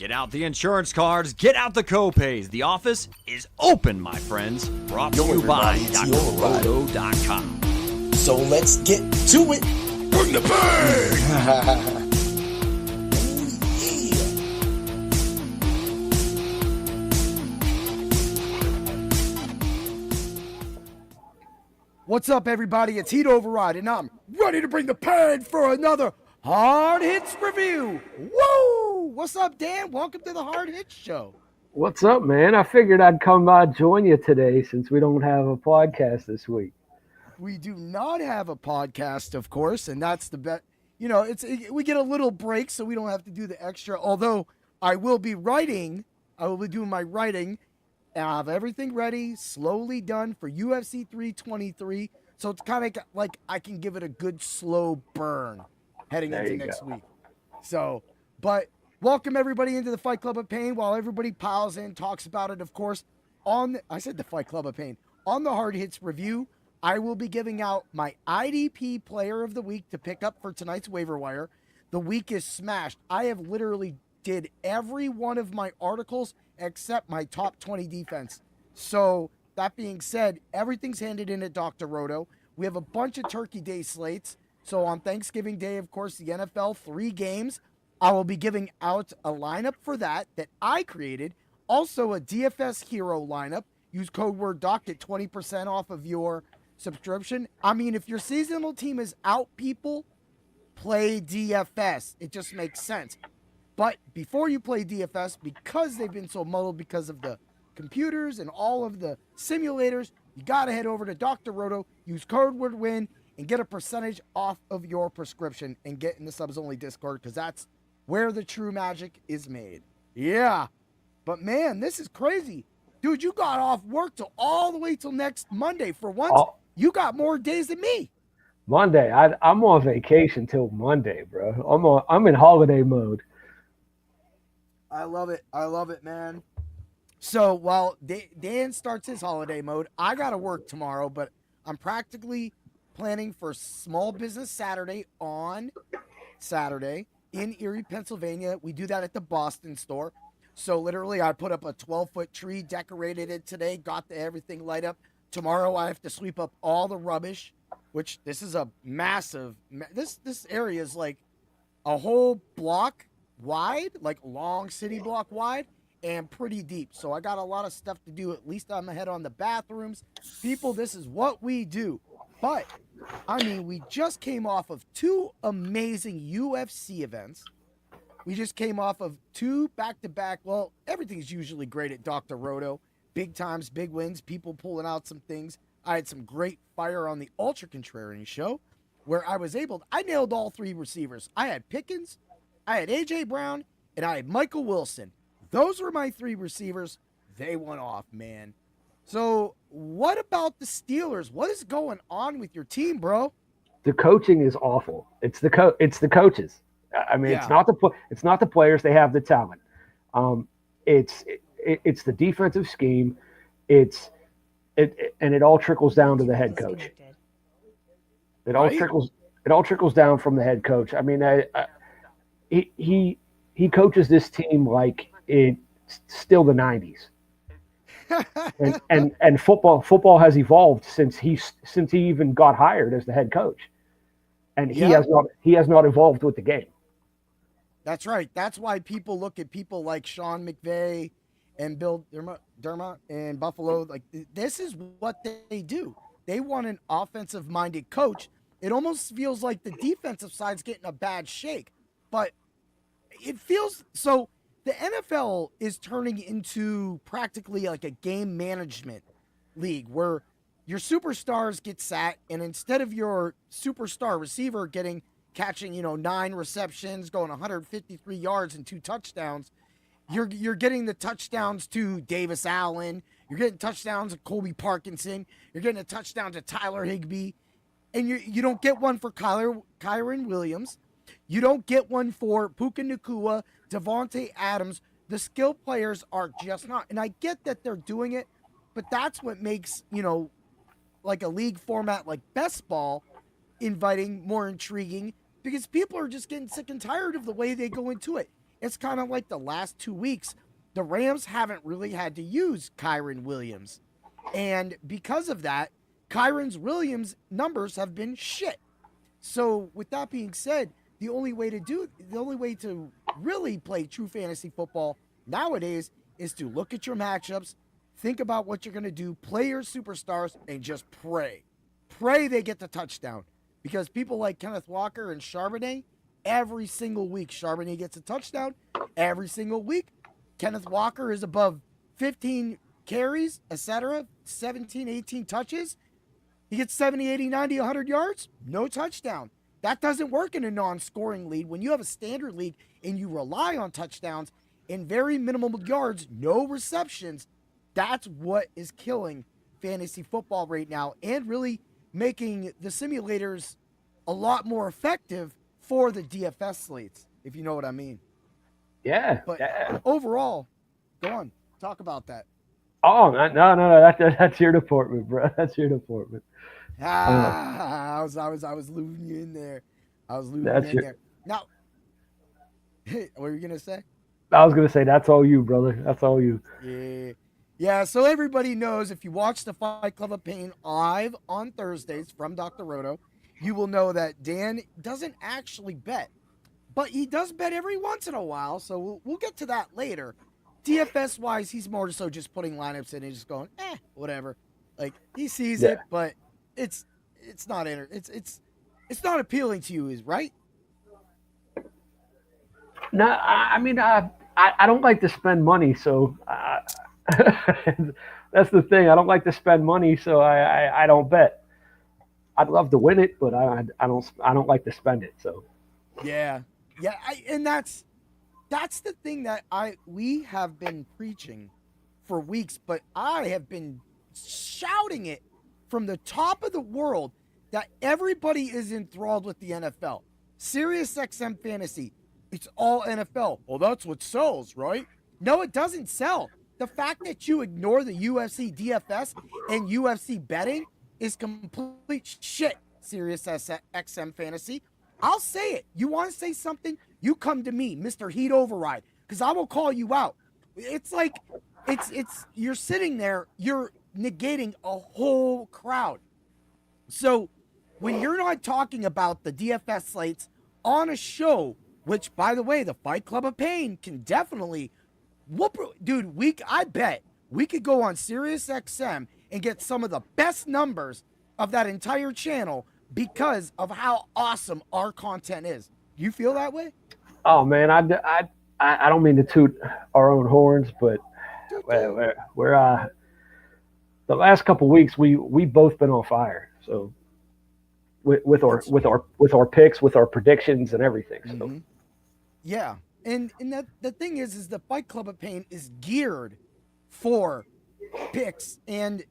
Get out the insurance cards, get out the co-pays. The office is open, my friends. Brought to you by drroto.com. So let's get to it. Bring the bang! What's up, everybody? It's Heat Override, and I'm ready to bring the pain for another Hard Hits review. Woo! What's up, Dan? Welcome to the Hard Hits Show. What's up, man? I figured I'd come by join you today since we don't have a podcast this week. We do not have a podcast, of course, and that's the best. You know, we get a little break so we don't have to do the extra. Although I will be writing, I will be doing my writing. I have everything ready, slowly done for UFC 323. So it's kind of like I can give it a good slow burn heading into next week. So, but welcome everybody into the Fight Club of Pain while everybody piles in, talks about it, of course. I said the Fight Club of Pain. On the Hard Hits review, I will be giving out my IDP Player of the Week to pick up for tonight's waiver wire. The week is smashed. I have literally did every one of my articles except my top 20 defense. So that being said, everything's handed in at Dr. Roto. We have a bunch of Turkey Day slates. So on Thanksgiving Day, of course, the NFL 3 games. I will be giving out a lineup for that I created. Also a DFS hero lineup. Use code word DOC, get 20% off of your subscription. I mean, if your seasonal team is out, people, play DFS. It just makes sense. But before you play DFS, because they've been so muddled because of the computers and all of the simulators, you got to head over to Dr. Roto, use code word WIN, and get a percentage off of your prescription and get in the subs-only Discord, because that's where the true magic is made. Yeah. But, man, this is crazy. Dude, you got off work all the way till next Monday. For once, you got more days than me. Monday? I'm on vacation till Monday, bro. I'm in holiday mode. I love it. I love it, man. So while Dan starts his holiday mode, I got to work tomorrow, but I'm practically planning for Small Business Saturday on Saturday in Erie, Pennsylvania. We do that at the Boston store. So literally I put up a 12-foot tree, decorated it today, got everything light up. Tomorrow I have to sweep up all the rubbish, which this is a massive, this area is like a whole block wide, like long city block wide, and pretty deep. So I got a lot of stuff to do. At least I'm ahead on the bathrooms. People, this is what we do. But, I mean, we just came off of 2 amazing UFC events. We just came off of 2 back-to-back. Well, everything's usually great at Dr. Roto. Big times, big wins, people pulling out some things. I had some great fire on the Ultra Contrarian show where I nailed all 3 receivers. I had Pickens, I had A.J. Brown, and I had Michael Wilson. Those were my 3 receivers. They went off, man. So what about the Steelers? What is going on with your team, bro? The coaching is awful. It's the coaches. I mean, Yeah. it's not the players. They have the talent. It's the defensive scheme. And it all trickles down to the head coach. It all trickles down from the head coach. I mean, he coaches this team like it's still the 90s. and football has evolved since he even got hired as the head coach. And he has not evolved with the game. That's right. That's why people look at people like Sean McVay and Bill Dermott and Buffalo. Like, this is what they do. They want an offensive-minded coach. It almost feels like the defensive side's getting a bad shake. But it feels so. The NFL is turning into practically like a game management league where your superstars get sat, and instead of your superstar receiver catching 9 receptions, going 153 yards and 2 touchdowns, you're getting the touchdowns to Davis Allen. You're getting touchdowns to Colby Parkinson. You're getting a touchdown to Tyler Higbee, and you don't get one for Kyron Williams. You don't get one for Puka Nacua, Devontae Adams. The skill players are just not. And I get that they're doing it, but that's what makes, like a league format like best ball inviting, more intriguing, because people are just getting sick and tired of the way they go into it. it's kind of like the last 2 weeks, the Rams haven't really had to use Kyron Williams. And because of that, Kyron Williams' numbers have been shit. So with that being said, the only way to really play true fantasy football nowadays is to look at your matchups, think about what you're going to do, play your superstars, and just pray. Pray they get the touchdown. Because people like Kenneth Walker and Charbonnet, every single week Charbonnet gets a touchdown. Every single week, Kenneth Walker is above 15 carries, etc., 17, 18 touches. He gets 70, 80, 90, 100 yards, no touchdown. That doesn't work in a non-scoring league. When you have a standard league and you rely on touchdowns and very minimal yards, no receptions, that's what is killing fantasy football right now and really making the simulators a lot more effective for the DFS slates, if you know what I mean. Yeah. But overall, go on, talk about that. Oh, no, that's your department, bro. That's your department. I was losing you in there. There. Now, what were you gonna say? I was gonna say that's all you, brother. That's all you. Yeah. So everybody knows if you watch the Fight Club of Pain live on Thursdays from Dr. Roto, you will know that Dan doesn't actually bet, but he does bet every once in a while. So we'll get to that later. DFS wise, he's more so just putting lineups in and just going, whatever. Like he sees it, but it's not it's not appealing to you, right? No, I mean I don't like to spend money, so that's the thing. I don't like to spend money, so I don't bet. I'd love to win it, but I don't like to spend it. So and that's the thing that we have been preaching for weeks, but I have been shouting it from the top of the world that everybody is enthralled with the NFL. SiriusXM Fantasy, it's all NFL. Well, that's what sells, right? No, it doesn't sell. The fact that you ignore the UFC DFS and UFC betting is complete shit, SiriusXM Fantasy. I'll say it. You want to say something? You come to me, Mr. Heat Override, because I will call you out. It's like, it's you're sitting there, you're negating a whole crowd. So when you're not talking about the DFS slates on a show, which, by the way, the Fight Club of Pain can definitely whoop. Dude, I bet we could go on SiriusXM and get some of the best numbers of that entire channel because of how awesome our content is. You feel that way? Oh man, I don't mean to toot our own horns, but we're the last couple of weeks we've both been on fire. So with our picks, with our predictions and everything. So mm-hmm. Yeah, and that the thing is the Fight Club of Pain is geared for picks and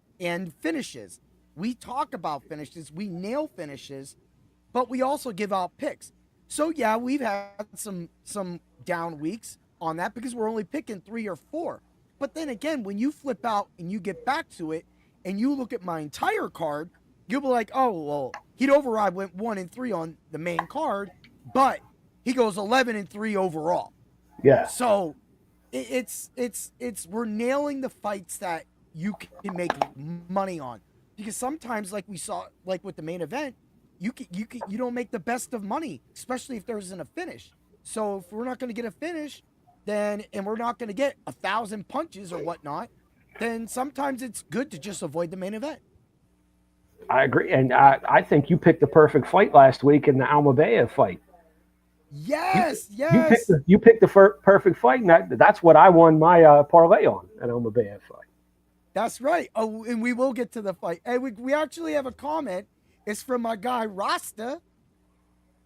finishes. We talk about finishes, we nail finishes, but we also give out picks. So yeah, we've had some down weeks on that because we're only picking 3 or 4. But then again, when you flip out and you get back to it and you look at my entire card, you'll be like, oh, well, Heat Override went 1-3 on the main card, but he goes 11-3 overall. Yeah. So it's we're nailing the fights that you can make money on. Because sometimes, like we saw, like with the main event, you don't make the best of money, especially if there isn't a finish. So if we're not going to get a finish, and we're not going to get 1,000 punches or whatnot, then sometimes it's good to just avoid the main event. I agree, and I think you picked the perfect fight last week in the Almabaev fight. Yes. You picked the perfect fight, and that's what I won my parlay on, an Almabaev fight. That's right. Oh, and we will get to the fight. And we actually have a comment. It's from my guy Rasta.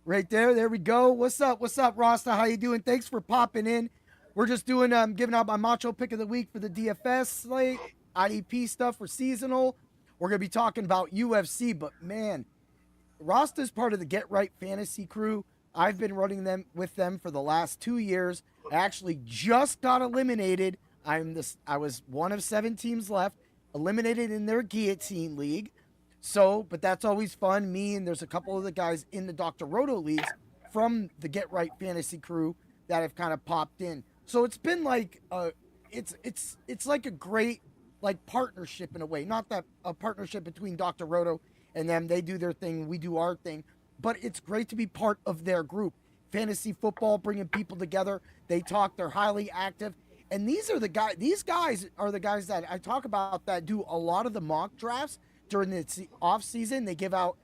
Right there. There we go. What's up, Rasta? How you doing? Thanks for popping in. We're just doing giving out my Macho pick of the week for the DFS slate, IDP stuff for seasonal. We're gonna be talking about UFC, but man, Rasta's part of the Get Right Fantasy crew. I've been running them with them for the last 2 years. I actually just got eliminated. I was one of 7 teams left, eliminated in their guillotine league. So, but that's always fun. Me and there's a couple of the guys in the Dr. Roto leagues from the Get Right Fantasy crew that have kind of popped in. So it's been like it's like a great like partnership in a way. Not that a partnership between Dr. Roto and them. They do their thing, we do our thing. But it's great to be part of their group. Fantasy football, bringing people together. They talk. They're highly active. And these are the guys. These guys are the guys that I talk about that do a lot of the mock drafts during the off season. They give out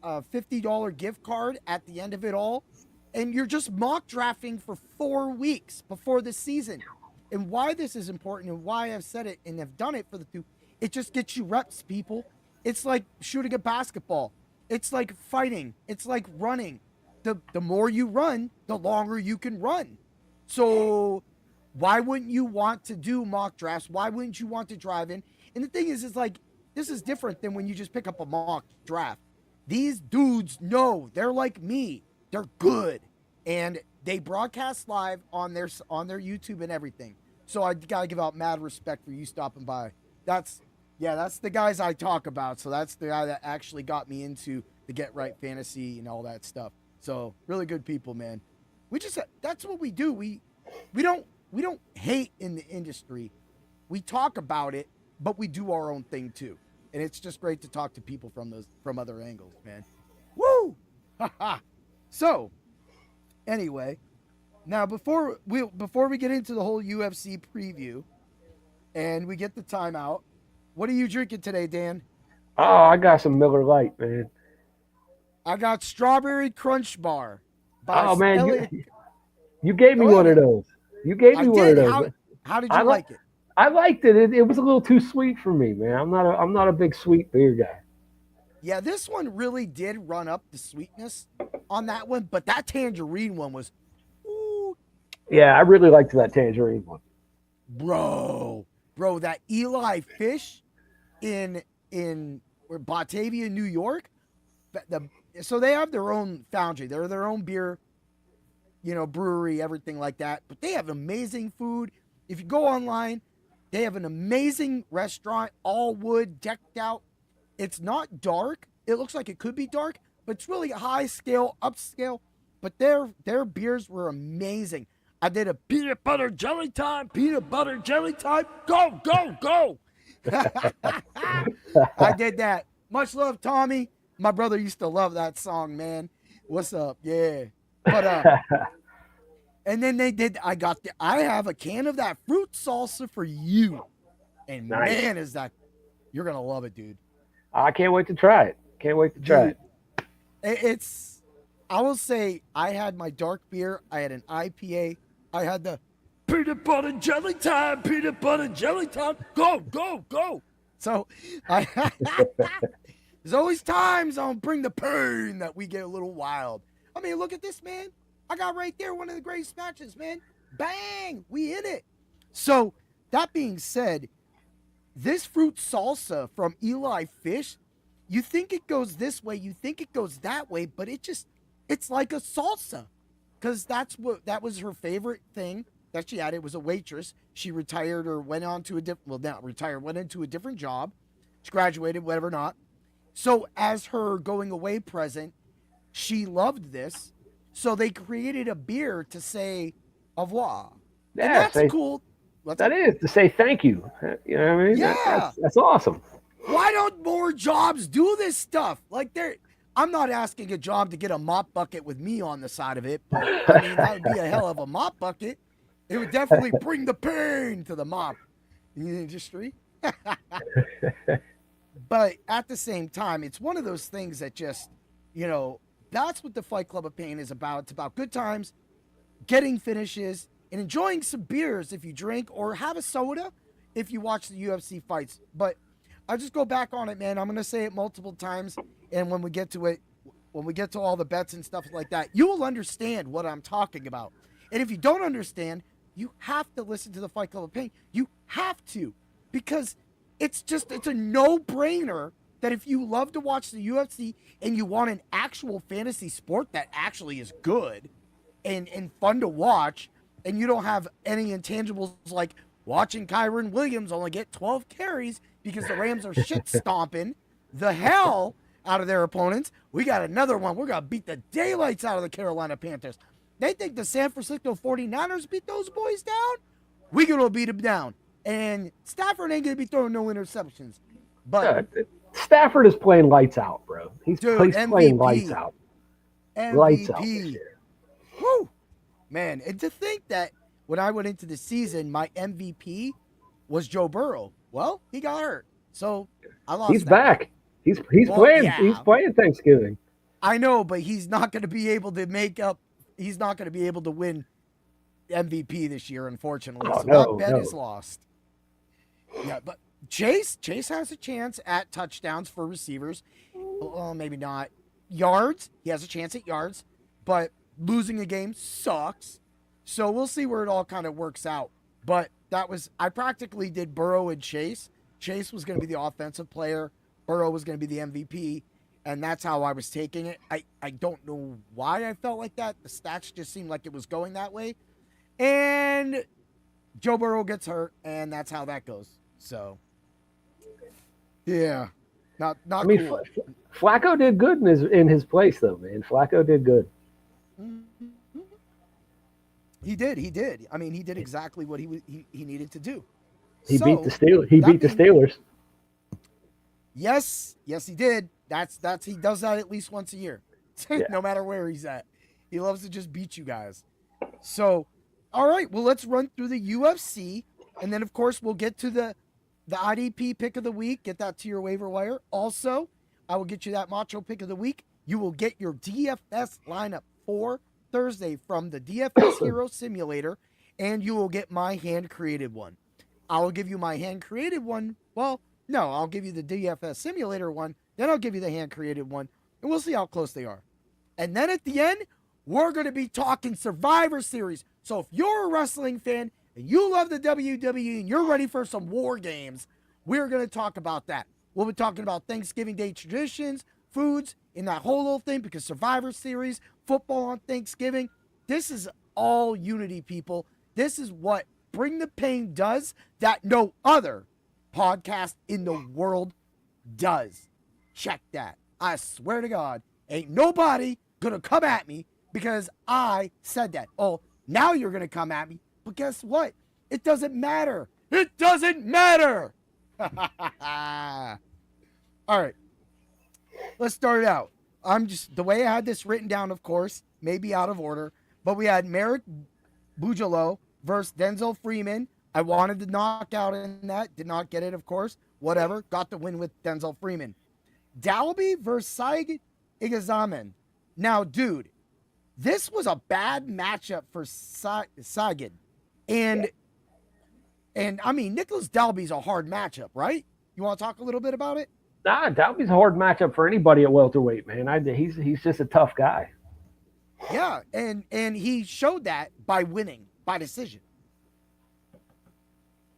a $50 gift card at the end of it all, and you're just mock drafting for 4 weeks before the season. And why this is important, and why I've said it and have done it for the two, it just gets you reps, people. It's like shooting a basketball. It's like fighting. It's like running. The more you run, the longer you can run. So why wouldn't you want to do mock drafts? Why wouldn't you want to drive in? And the thing is like, this is different than when you just pick up a mock draft. These dudes know, they're like me. They're good. And they broadcast live on their YouTube and everything. So I got to give out mad respect for you stopping by. That's the guys I talk about. So that's the guy that actually got me into the Get Right Fantasy and all that stuff. So really good people, man. That's what we do. We don't hate in the industry. We talk about it, but we do our own thing too. And it's just great to talk to people from other angles, man. Woo! So, anyway, now before we get into the whole UFC preview and we get the timeout, what are you drinking today, Dan? Oh, I got some Miller Lite, man. I got Strawberry Crunch Bar. Oh, man, you gave me one of those. You gave me one of those. How did you like it? I liked it. It was a little too sweet for me, man. I'm not a big sweet beer guy. Yeah, this one really did run up the sweetness on that one, but that tangerine one was, ooh. Yeah, I really liked that tangerine one. Bro, that Eli Fish in Batavia, New York. So they have their own foundry. They're their own beer, brewery, everything like that. But they have amazing food. If you go online, they have an amazing restaurant, all wood, decked out. It's not dark. It looks like it could be dark, but it's really high scale, upscale. But their beers were amazing. I did a peanut butter jelly time. Go, go, go. I did that. Much love, Tommy. My brother used to love that song, man. What's up? Yeah. But and then I have a can of that fruit salsa for you. And nice. Man, you're going to love it, dude. I can't wait to try it. I will say I had my dark beer. I had an IPA. I had the peanut butter jelly time. Go, go, go. So there's always times on Bring the Pain that we get a little wild. I mean, look at this, man. I got right there one of the greatest matches, man. Bang! We hit it. So, that being said, this fruit salsa from Eli Fish, you think it goes this way, you think it goes that way, but it's like a salsa. Because that was her favorite thing that she had. It was a waitress. She retired or went on to went into a different job. She graduated, whatever not. So as her going away present, she loved this. So they created a beer to say au revoir. Yeah, and that's cool. That is to say thank you. You know what I mean? Yeah. That's awesome. Why don't more jobs do this stuff? Like I'm not asking a job to get a mop bucket with me on the side of it, but I mean, that would be a hell of a mop bucket. It would definitely bring the pain to the mop industry. But at the same time, it's one of those things that just, that's what the Fight Club of Pain is about. It's about good times, getting finishes, and enjoying some beers if you drink, or have a soda if you watch the UFC fights. But I'll just go back on it, man. I'm going to say it multiple times, and when we get to it, when we get to all the bets and stuff like that, you will understand what I'm talking about. And if you don't understand, you have to listen to the Fight Club of Pain. You have to, because it's a no-brainer that if you love to watch the UFC and you want an actual fantasy sport that actually is good and fun to watch, and you don't have any intangibles like watching Kyron Williams only get 12 carries because the Rams are shit stomping the hell out of their opponents. We got another one. We're going to beat the daylights out of the Carolina Panthers. they think the San Francisco 49ers beat those boys down. We're going to beat them down. And Stafford ain't going to be throwing no interceptions. But Stafford is playing lights out, bro. He's playing lights out. MVP. Lights out this year. Woo! Man, and to think that when I went into the season, my MVP was Joe Burrow. Well, he got hurt. So I lost. He's back. He's playing. Yeah. He's playing Thanksgiving. I know, but he's not going to be able to he's not going to be able to win MVP this year, unfortunately. So that bet is lost. Yeah, but Chase has a chance at touchdowns for receivers. Well, maybe not. Yards, he has a chance at yards, but losing a game sucks. So we'll see where it all kind of works out. But I practically did Burrow and Chase. Chase was going to be the offensive player. Burrow was going to be the MVP. And that's how I was taking it. I don't know why I felt like that. The stats just seemed like it was going that way. And Joe Burrow gets hurt, and that's how that goes. So, yeah. Not cool. Flacco did good in his place, though, man. Flacco did good. He did. I mean, he did exactly what he needed to do. He beat the Steelers. He beat the Steelers. Yes, he did. He does that at least once a year, no matter where he's at. He loves to just beat you guys. So, all right, well, let's run through the UFC, and then of course we'll get to the IDP pick of the week. Get that to your waiver wire. Also, I will get you that Macho pick of the week. You will get your DFS lineup for Thursday from the DFS Hero Simulator, and you will get my hand-created one. I will give you my hand-created one. Well, no, I'll give you the DFS Simulator one, then I'll give you the hand-created one, and we'll see how close they are. And then at the end, we're going to be talking Survivor Series. So if you're a wrestling fan and you love the WWE and you're ready for some war games, we're going to talk about that. We'll be talking about Thanksgiving Day traditions, foods, and that whole little thing, because Survivor Series, football on Thanksgiving, this is all unity, people. This is what Bring the Pain does that no other podcast in the world does. Check that. I swear to God, ain't nobody gonna come at me because I said that. Oh, now you're gonna come at me, but guess what? It doesn't matter. It doesn't matter. All right, let's start it out. The way I had this written down, of course, maybe out of order, but we had Merrick Bujalo versus Denzel Freeman. I wanted the knockout in that, did not get it, of course. Whatever, got the win with Denzel Freeman. Dalby versus Saig Igazaman. Now, dude, this was a bad matchup for Sagan. And I mean, Nicholas Dalby's a hard matchup, right? You want to talk a little bit about it? Nah, Dalby's a hard matchup for anybody at welterweight, man. He's just a tough guy. Yeah, and he showed that by winning by decision.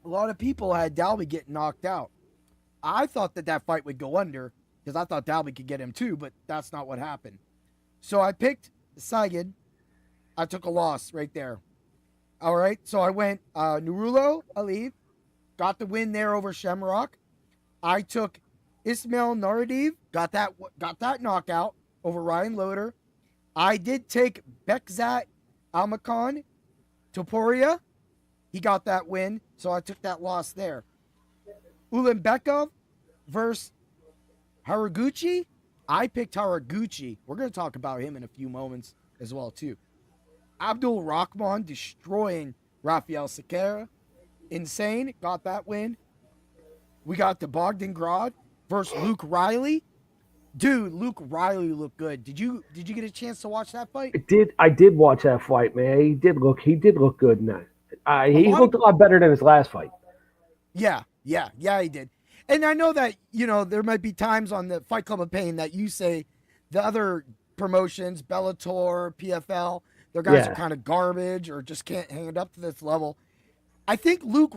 A lot of people had Dalby get knocked out. I thought that fight would go under because I thought Dalby could get him too, but that's not what happened. So I picked Sagan. I took a loss right there. All right, so I went Nurulo Aliyev, got the win there over Shamrock. I took Ismail Naradiv, got that knockout over Ryan Loder. I did take Bekzat Almakhan Topuria. He got that win, so I took that loss there. Ulanbekov versus Haraguchi. I picked Haraguchi. We're going to talk about him in a few moments as well, too. Abdul Rahman destroying Rafael Sequeira. Insane. Got that win. We got the Bogdan Grad versus Luke Riley. Dude, Luke Riley looked good. Did you get a chance to watch that fight? I did watch that fight, man. He did look good in that. He looked a lot better than his last fight. Yeah, he did. And I know that, there might be times on the Fight Club of Pain that you say the other promotions, Bellator, PFL, their guys are kind of garbage or just can't hang it up to this level. I feel Luke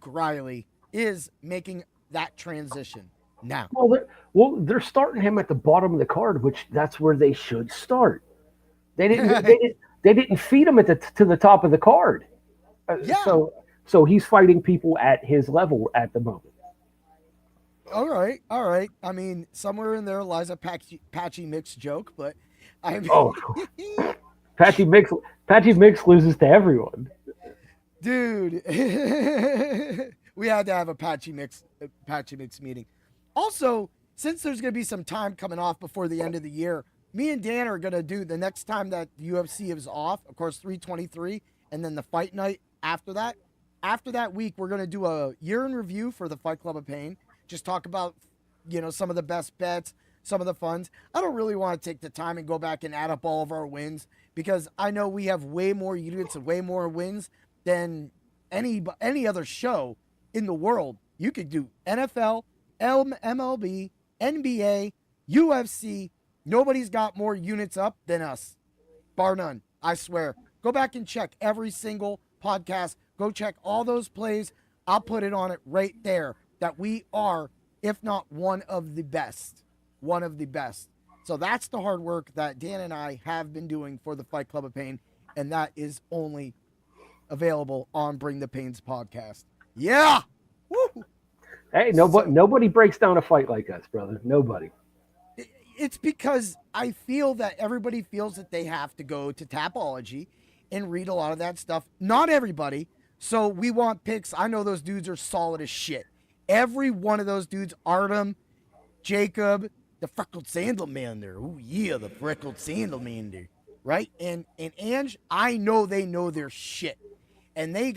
Riley is making that transition now. Well, they're starting him at the bottom of the card, which that's where they should start. They didn't feed him to the top of the card. So he's fighting people at his level at the moment. All right. I mean, somewhere in there lies a patchy mix joke, but I mean, Patchy Mix loses to everyone. Dude, we had to have a Patchy Mix meeting. Also, since there's going to be some time coming off before the end of the year, me and Dan are going to do the next time that the UFC is off, of course, 323, and then the fight night after that. After that week, we're going to do a year in review for the Fight Club of Pain. Just talk about, some of the best bets, some of the funds. I don't really want to take the time and go back and add up all of our wins because I know we have way more units and way more wins than any other show in the world. You could do NFL, MLB, NBA, UFC. Nobody's got more units up than us, bar none. I swear. Go back and check every single podcast. Go check all those plays. I'll put it on it right there that we are, if not one of the best. One of the best. So that's the hard work that Dan and I have been doing for the Fight Club of Pain, and that is only available on Bring the Pains podcast. Yeah! Woo! Hey, nobody breaks down a fight like us, brother. Nobody. It's because I feel that everybody feels that they have to go to Tapology and read a lot of that stuff. Not everybody. So we want picks. I know those dudes are solid as shit. Every one of those dudes, Artem, Jacob, the freckled sandal man there. Oh yeah, the freckled sandal man there. Right? And Ange, I know they know their shit. And they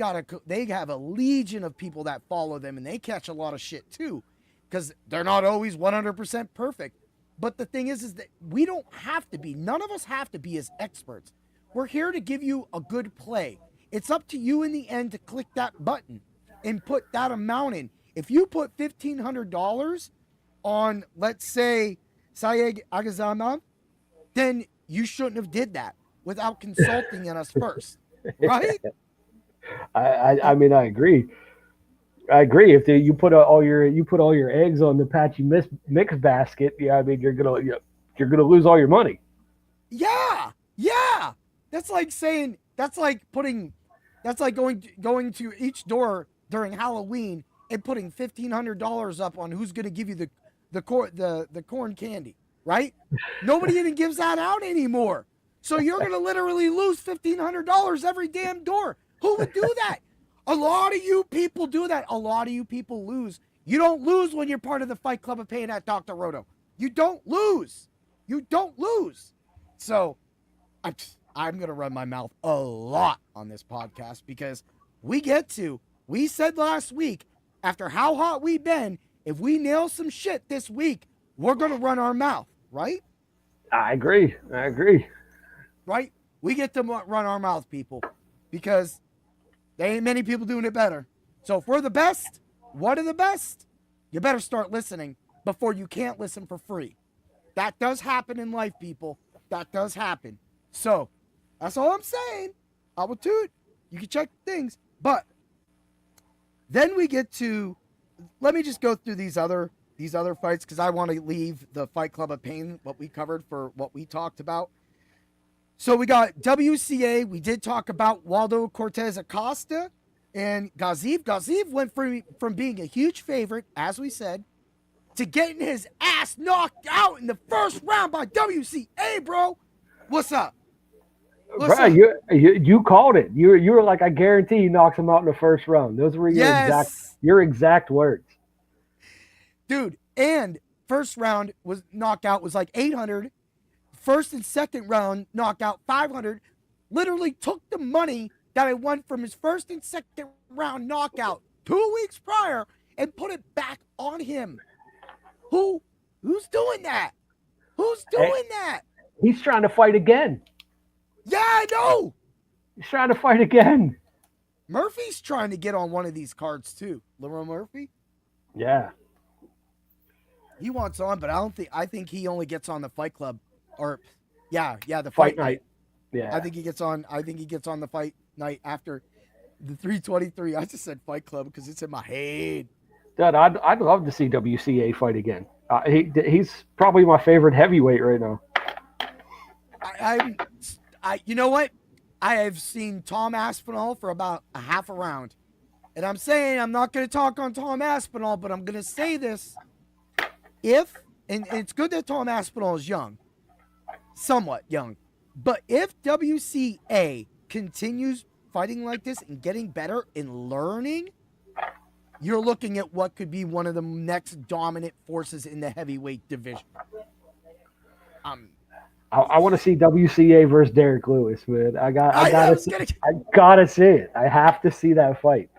have a legion of people that follow them, and they catch a lot of shit too. Because they're not always 100% perfect. But the thing is that we don't have to be. None of us have to be as experts. We're here to give you a good play. It's up to you in the end to click that button and put that amount in. If you put $1,500 on, let's say, Sayeg Agazama, then you shouldn't have did that without consulting in us first, right? I mean, I agree. If you put all your eggs on the Patchy Mix basket, yeah, I mean you're gonna lose all your money. Yeah. That's like going to each door during Halloween and putting $1,500 up on who's gonna give you the corn candy, right? Nobody even gives that out anymore. So you're gonna literally lose $1,500 every damn door. Who would do that? A lot of you people do that. A lot of you people lose. You don't lose when you're part of the Fight Club of Pain at Dr. Roto. You don't lose. So I'm going to run my mouth a lot on this podcast because we said last week, after how hot we've been, if we nail some shit this week, we're going to run our mouth, right? I agree. Right? We get to run our mouth, people, because there ain't many people doing it better. So if we're the best, one of the best, you better start listening before you can't listen for free. That does happen in life, people. That does happen. So that's all I'm saying. I will toot. You can check things. But then we get to, let me just go through these other fights because I want to leave the Fight Club of Pain, what we covered for what we talked about. So we got WCA. We did talk about Waldo Cortez Acosta and Gaziev. Gaziev went from being a huge favorite, as we said, to getting his ass knocked out in the first round by WCA, bro. What's up? Bro, you called it. You were like, I guarantee he knocks him out in the first round. Those were your exact words. Dude, and first round knockout was like 800. First and second round knockout 500, literally took the money that I won from his first and second round knockout 2 weeks prior and put it back on him. Who's doing that? Who's doing that? He's trying to fight again. Yeah, I know. He's trying to fight again. Murphy's trying to get on one of these cards too. Lerone Murphy? Yeah. He wants on, but I think he only gets on the Fight Club. Or, the fight night. Yeah, I think he gets on the fight night after the 323. I just said Fight Club because it's in my head. Dude, I'd love to see WCA fight again. He's probably my favorite heavyweight right now. You know what? I have seen Tom Aspinall for about a half a round, and I'm saying I'm not going to talk on Tom Aspinall, but I'm going to say this: and it's good that Tom Aspinall is young. Somewhat young. But if WCA continues fighting like this and getting better and learning, you're looking at what could be one of the next dominant forces in the heavyweight division. I want to see WCA versus Derek Lewis, man. I gotta see it. I have to see that fight,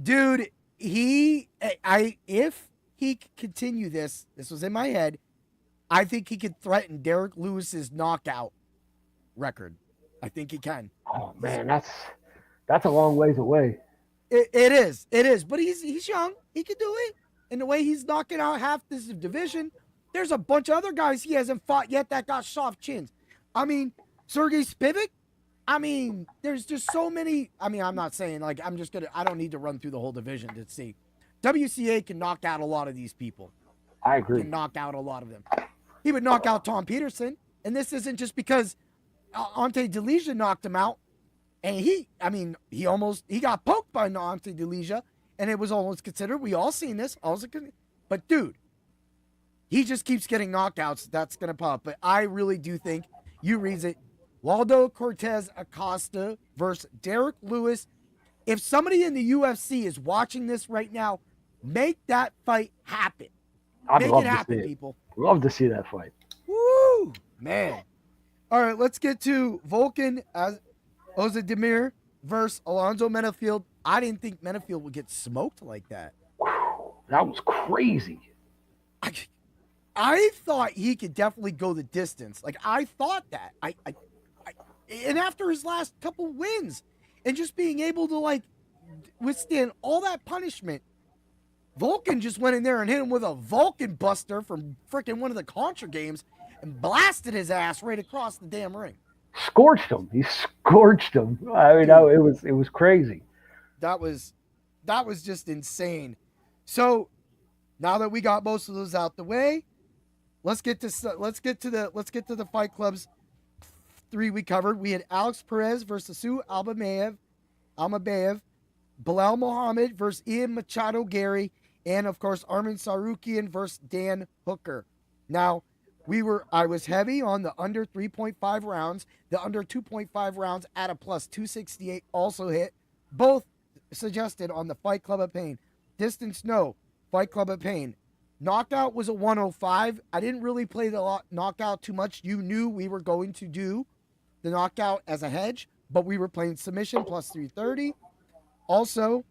dude. If he could continue this was in my head. I think he could threaten Derek Lewis's knockout record. I think he can. Oh man, that's a long ways away. It is. But he's young. He can do it. And the way he's knocking out half this division, there's a bunch of other guys he hasn't fought yet that got soft chins. I mean, Sergey Spivak. I mean, there's just so many. I mean, I'm not saying like I don't need to run through the whole division to see. WCA can knock out a lot of these people. I agree. Can knock out a lot of them. He would knock out Tom Peterson. And this isn't just because Ante Delija knocked him out. And he got poked by Ante Delija. And it was almost considered, we all seen this. But dude, he just keeps getting knockouts. That's going to pop. But I really do think, you read it, Waldo Cortez Acosta versus Derek Lewis. If somebody in the UFC is watching this right now, make that fight happen. Make it happen, people. Love to see that fight. Woo, man. All right, let's get to Volkan Ozdemir versus Alonzo Menafield. I didn't think Menafield would get smoked like that. That was crazy. I thought he could definitely go the distance. Like, I thought that. And after his last couple wins and just being able to, like, withstand all that punishment, Volkan just went in there and hit him with a Vulcan buster from freaking one of the Contra games and blasted his ass right across the damn ring. Scorched him. He scorched him. I mean, it was crazy. That was just insane. So now that we got most of those out the way, let's get to the Fight Club's 3 we covered. We had Alex Perez versus Sue Almabayev, Bilal Muhammad versus Ian Machado Gary, and of course Armin Tsarukyan versus Dan Hooker. Now, I was heavy on the under 3.5 rounds. The under 2.5 rounds at a plus 268 also hit. Both suggested on the Fight Club of Pain. Distance, no. Fight Club of Pain. Knockout was a 105. I didn't really play the knockout too much. You knew we were going to do the knockout as a hedge, but we were playing submission plus 330. Also,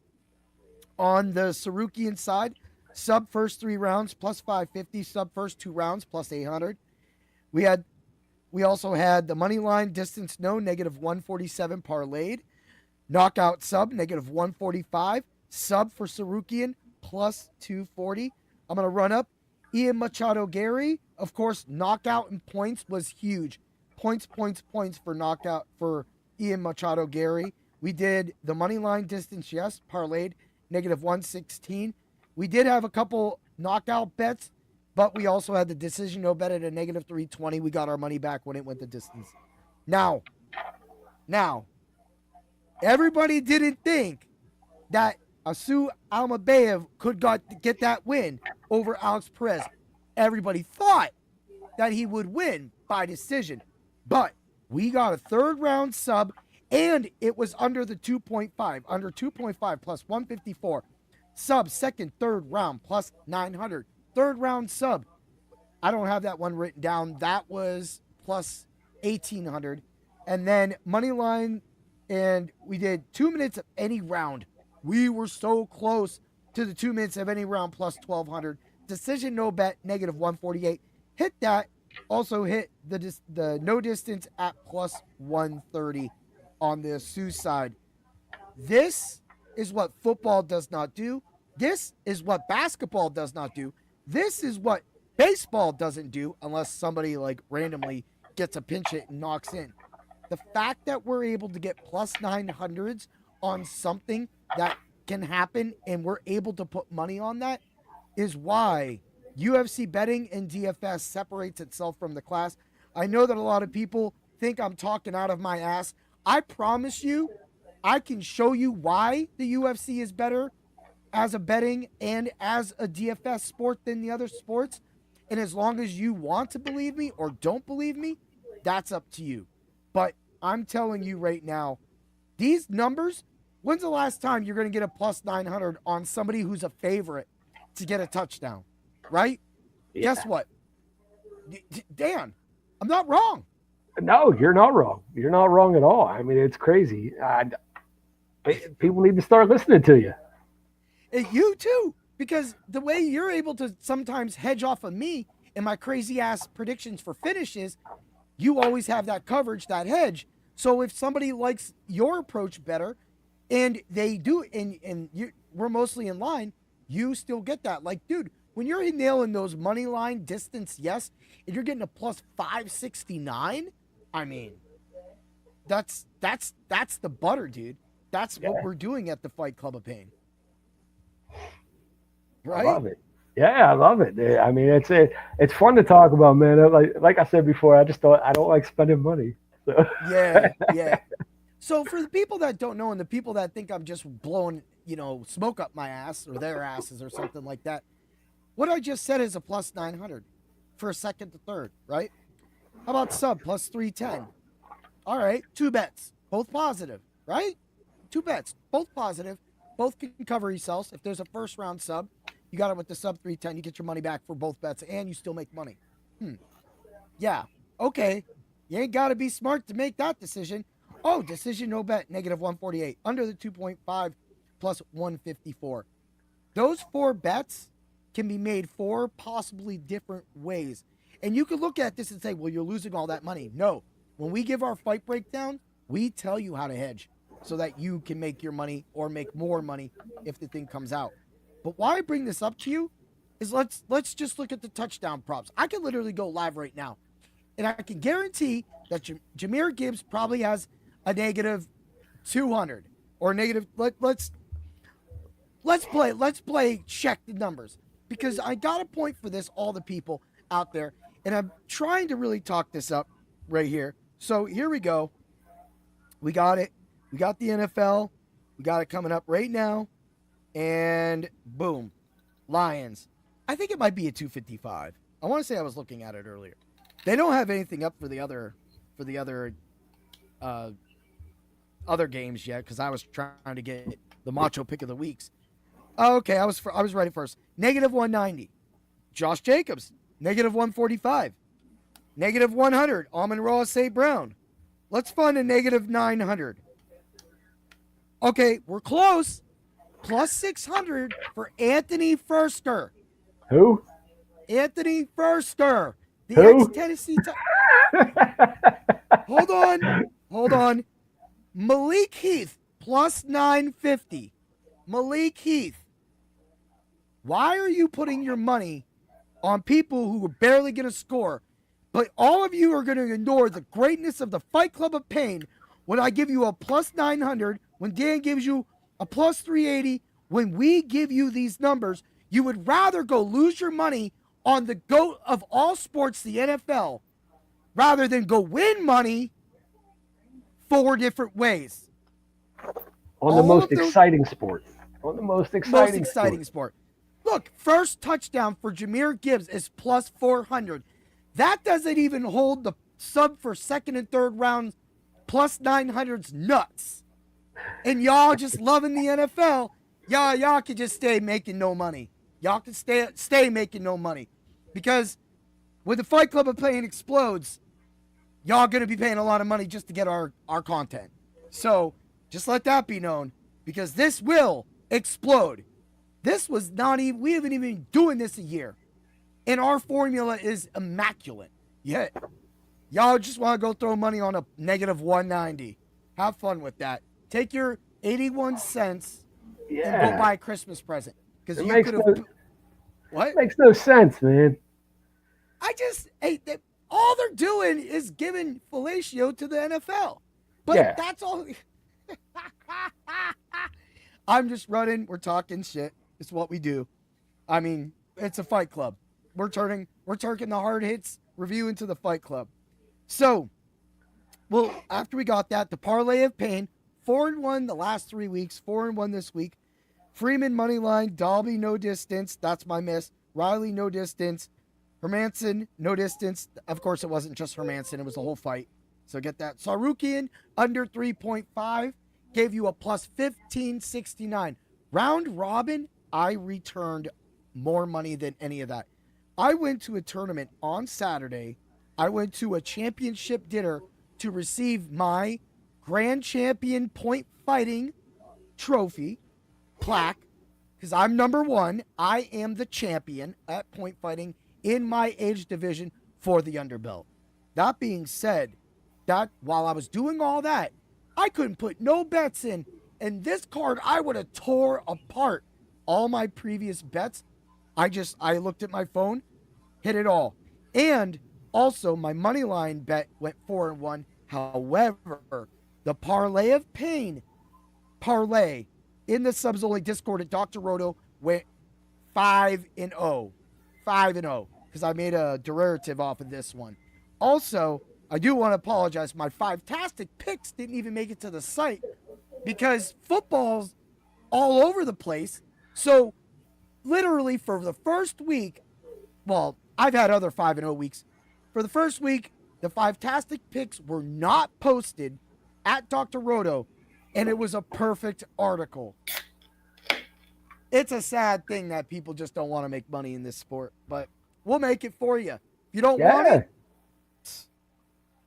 on the Tsarukyan side, sub first 3 rounds plus 550, sub first 2 rounds plus 800. We also had the money line distance no negative 147 parlayed, knockout sub negative 145, sub for Tsarukyan plus 240. I'm going to run up Ian Machado Gary. Of course, knockout and points was huge. Points for knockout for Ian Machado Gary. We did the money line distance, yes, parlayed, negative 116. We did have a couple knockout bets, but we also had the decision no bet at a negative 320. We got our money back when it went the distance. Now, everybody didn't think that Asu Almabayev could get that win over Alex Perez. Everybody thought that he would win by decision, but we got a 3rd round sub, and it was under the 2.5, under 2.5 plus 154. Sub, 2nd, 3rd round, plus 900. 3rd round sub. I don't have that one written down. That was plus 1,800. And then money line, and we did 2 minutes of any round. We were so close to the 2 minutes of any round plus 1,200. Decision no bet, negative 148. Hit that. Also hit the no distance at plus 130 on the Sioux side. This is what football does not do. This is what basketball does not do. This is what baseball doesn't do unless somebody like randomly gets a pinch hit and knocks in. The fact that we're able to get plus 900s on something that can happen and we're able to put money on that is why UFC betting and DFS separates itself from the class. I know that a lot of people think I'm talking out of my ass. I promise you, I can show you why the UFC is better as a betting and as a DFS sport than the other sports. And as long as you want to believe me or don't believe me, that's up to you. But I'm telling you right now, these numbers, when's the last time you're going to get a plus 900 on somebody who's a favorite to get a touchdown, right? Yeah. Guess what? Dan, I'm not wrong. No, you're not wrong. You're not wrong at all. I mean, it's crazy. People need to start listening to you. And you too, because the way you're able to sometimes hedge off of me and my crazy ass predictions for finishes, you always have that coverage, that hedge. So if somebody likes your approach better and they do, and we're mostly in line, you still get that. Like, dude, when you're nailing those money line distance, yes, and you're getting a plus 569, I mean, that's the butter, dude. That's what we're doing at the Fight Club of Pain. Right? I love it. Yeah, I love it. I mean, it's fun to talk about, man. Like I said before, I don't like spending money. So. Yeah. So for the people that don't know and the people that think I'm just blowing, smoke up my ass or their asses or something like that, what I just said is a plus 900 for a second to third, right? How about sub plus 310? All right, 2 bets, both positive, right? 2 bets, both positive, both can cover yourselves. If there's a first round sub, you got it with the sub 310, you get your money back for both bets and you still make money. Yeah, okay. You ain't got to be smart to make that decision. Oh, decision no bet, negative 148. Under the 2.5 plus 154. Those 4 bets can be made 4 possibly different ways. And you could look at this and say, well, you're losing all that money. No. When we give our fight breakdown, we tell you how to hedge so that you can make your money or make more money if the thing comes out. But why I bring this up to you is let's just look at the touchdown props. I can literally go live right now. And I can guarantee that Jahmyr Gibbs probably has a negative 200 or negative. Let's play check the numbers, because I got a point for this, all the people out there, and I'm trying to really talk this up right here. So here we go. We got it. We got the NFL. We got it coming up right now. And boom, Lions. I think it might be a 255. I want to say I was looking at it earlier. They don't have anything up for the other games yet, because I was trying to get the Macho pick of the weeks. Okay, I was ready first. Negative 190. Josh Jacobs. Negative 145. Negative 100. Amon-Ra St. Brown. Let's find a negative 900. Okay, we're close. Plus 600 for Anthony Furster. Who? Anthony Furster. The Who? ex-Tennessee. Hold on. Malik Heath. Plus 950. Malik Heath. Why are you putting your money on people who are barely going to score, but all of you are going to ignore the greatness of the Fight Club of Pain when I give you a plus 900, when Dan gives you a plus 380, when we give you these numbers? You would rather go lose your money on the GOAT of all sports, the NFL, rather than go win money 4 different ways. On the most exciting sport. On the most exciting sport. Look, first touchdown for Jahmyr Gibbs is plus 400. That doesn't even hold the sub for second and third round plus 900's nuts. And y'all just loving the NFL. Y'all can just stay making no money. Y'all can stay making no money. Because when the Fight Club of Pain explodes, y'all going to be paying a lot of money just to get our content. So just let that be known, because this will explode. This was not even, we haven't even been doing this a year. And our formula is immaculate. Yet, y'all just want to go throw money on a negative 190. Have fun with that. Take your 81 cents and go buy a Christmas present. Because you could have. What? It makes no sense, man. All they're doing is giving fellatio to the NFL. But that's all. I'm just running. We're talking shit. It's what we do. I mean, it's a Fight Club. We're turning the hard hits review into the Fight Club. So, well, after we got that, the parlay of pain, 4-1 the last 3 weeks, 4-1 this week. Freeman money line, Dalby no distance. That's my miss. Riley no distance. Hermanson no distance. Of course, it wasn't just Hermanson. It was the whole fight. So get that. Tsarukyan under 3.5 gave you a plus 1569. Round robin, I returned more money than any of that. I went to a tournament on Saturday. I went to a championship dinner to receive my grand champion point fighting trophy plaque, because I'm number one. I am the champion at point fighting in my age division for the underbelt. That being said, that while I was doing all that, I couldn't put no bets in. And this card, I would have tore apart all my previous bets. I looked at my phone, hit it all. And also, my money line bet went 4-1. However, the parlay of pain parlay in the subs only Discord at Dr. Roto went 5-0. 5-0. Because I made a derivative off of this one. Also, I do want to apologize. My 5-tastic picks didn't even make it to the site because football's all over the place. So, literally for the first week, well, I've had other 5-0 weeks. For the first week, the 5-tastic picks were not posted at Dr. Roto, and it was a perfect article. It's a sad thing that people just don't want to make money in this sport, but we'll make it for you. If you don't want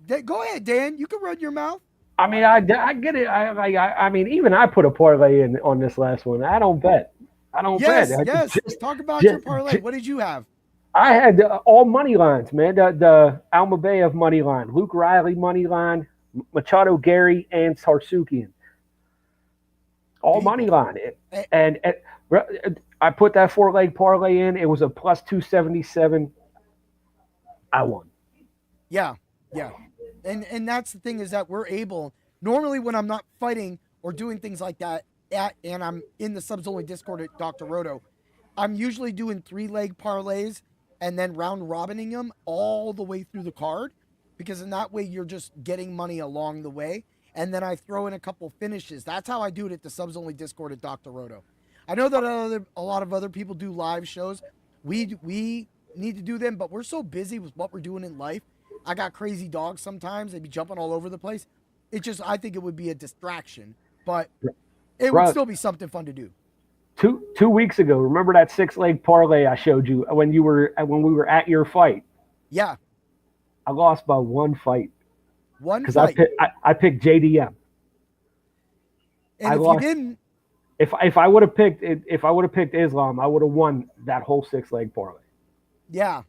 it, go ahead, Dan. You can run your mouth. I mean, I get it. I mean, even I put a parlay in on this last one. I don't bet. Yes. Talk about your parlay. What did you have? I had all money lines, man. The Alma Bay of money line, Luke Riley money line, Machado Gary, and Tsarukyan. All money line. And I put that 4-leg parlay in. It was a plus 277. I won. Yeah. And that's the thing is that we're able, normally when I'm not fighting or doing things like that, and I'm in the subs only Discord at Dr. Roto, I'm usually doing 3-leg parlays and then round robining them all the way through the card, because in that way you're just getting money along the way. And then I throw in a couple finishes. That's how I do it at the subs only Discord at Dr. Roto. I know that a lot of other people do live shows. We need to do them, but we're so busy with what we're doing in life. I got crazy dogs sometimes. They'd be jumping all over the place. I think it would be a distraction, but it would still be something fun to do. Two weeks ago, remember that 6-leg parlay I showed you when we were at your fight? Yeah. I lost by one fight. One fight. I picked JDM. And you didn't, if I would have picked Islam, I would have won that whole 6-leg parlay. Yeah.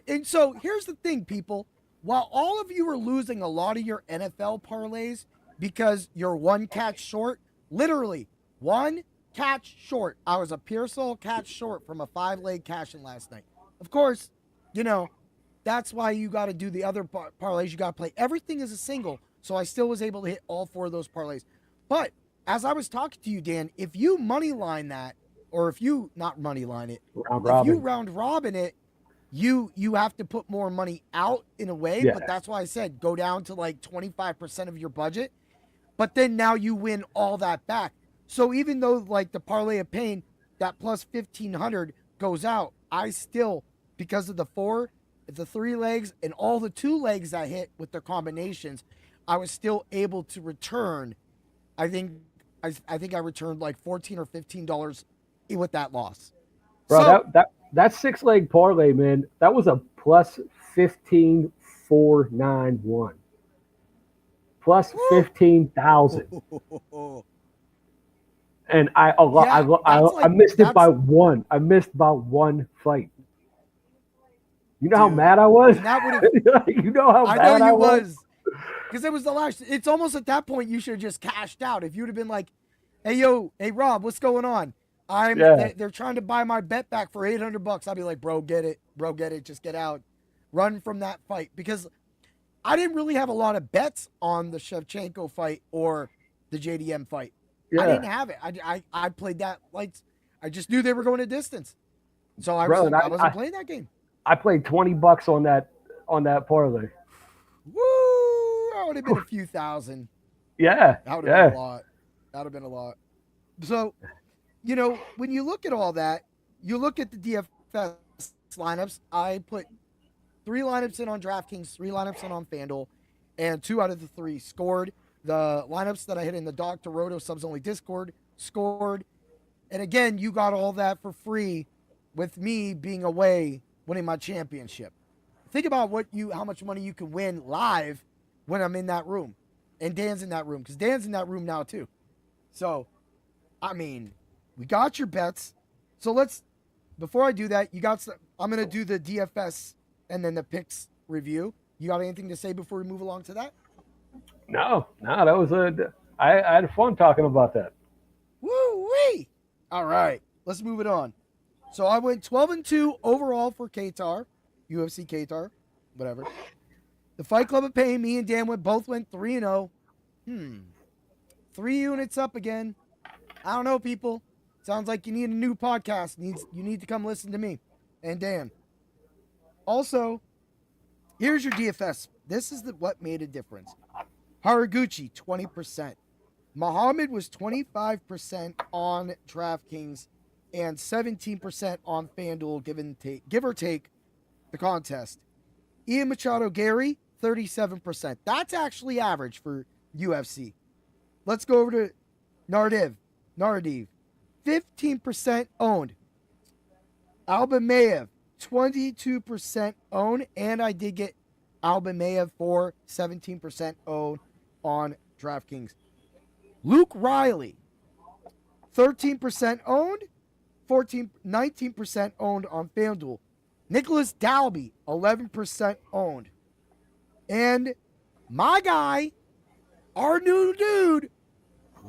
And so here's the thing, people. While all of you are losing a lot of your NFL parlays because you're one catch short, literally one catch short. I was a Pearsall catch short from a 5-leg cash in last night. Of course, that's why you got to do the other parlays. You got to play everything as a single. So I still was able to hit all 4 of those parlays. But as I was talking to you, Dan, if you money line that, or if you not money line it, if you round robin it, you have to put more money out in a way. But that's why I said go down to like 25% of your budget. But then now you win all that back. So even though like the parlay of pain, that plus 1,500 goes out, I still, because of the 3 legs and all the 2 legs I hit with their combinations, I was still able to return. I think I returned like $14 or $15 with that loss. Bro, so, that 6-leg parlay, man, that was a plus 15,491. Plus 15,000. And I missed it by one. I missed by one fight. You know how mad I was? You know how mad I was? Because it was the last. It's almost at that point you should have just cashed out. If you'd have been like, hey Rob, what's going on? They're trying to buy my bet back for $800. I'd be like, bro, get it, just get out, run from that fight. Because I didn't really have a lot of bets on the Shevchenko fight or the JDM fight. Yeah. I didn't have it. I played that like I just knew they were going a distance, so I wasn't playing that game. I played $20 on that parlay. Woo! That would have been a few thousand. Yeah, that would have been a lot. That would have been a lot. So, when you look at all that, you look at the DFS lineups. I put 3 lineups in on DraftKings, 3 lineups in on FanDuel, and 2 out of the 3 scored. The lineups that I hit in the Dr. Roto Subs Only Discord scored. And again, you got all that for free with me being away winning my championship. Think about how much money you can win live when I'm in that room. And Dan's in that room, because Dan's in that room now too. So, I mean, we got your bets. So before I do that, I'm going to do the DFS and then the picks review. You got anything to say before we move along to that? No, that was I had fun talking about that. Woo-wee! All right, let's move it on. So I went 12-2 overall for Qatar, UFC Qatar, whatever. The Fight Club of Pain, me and Dan both went 3-0. 3 units up again. I don't know, people. Sounds like you need a new podcast. You need to come listen to me and Dan. Also, here's your DFS. This is what made a difference. Haraguchi, 20%. Muhammad was 25% on DraftKings and 17% on FanDuel, give or take the contest. Ian Machado Gary, 37%. That's actually average for UFC. Let's go over to Nardiv, 15% owned. Albameyev, 22% owned, and I did get Albameyev for 17% owned on DraftKings. Luke Riley, 13% owned, 19% owned on FanDuel. Nicholas Dalby, 11% owned. And my guy, our new dude,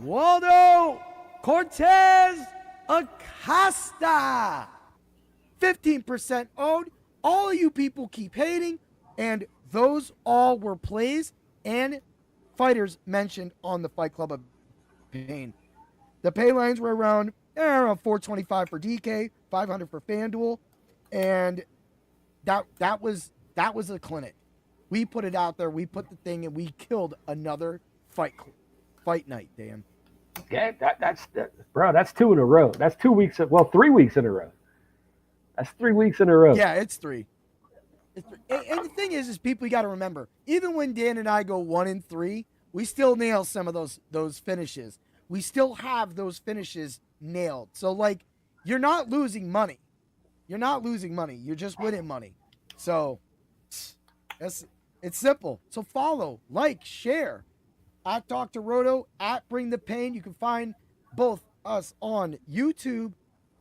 Waldo Cortez Acosta, 15% owned. All of you people keep hating, and those all were plays and fighters mentioned on the Fight Club of Pain. The pay lines were around 425 for DK, 500 for FanDuel, and that was a clinic. We put it out there, we put the thing, and we killed another fight night, Dan. Yeah, that's 2 in a row. That's 2 weeks. 3 weeks in a row. That's 3 weeks in a row. Yeah, it's 3. And the thing is people, you got to remember, even when Dan and I go 1-3, we still nail some of those finishes. We still have those finishes nailed. So, you're not losing money. You're just winning money. So, it's simple. So follow, share. At Dr. Roto, at Bring the Pain. You can find both us on YouTube,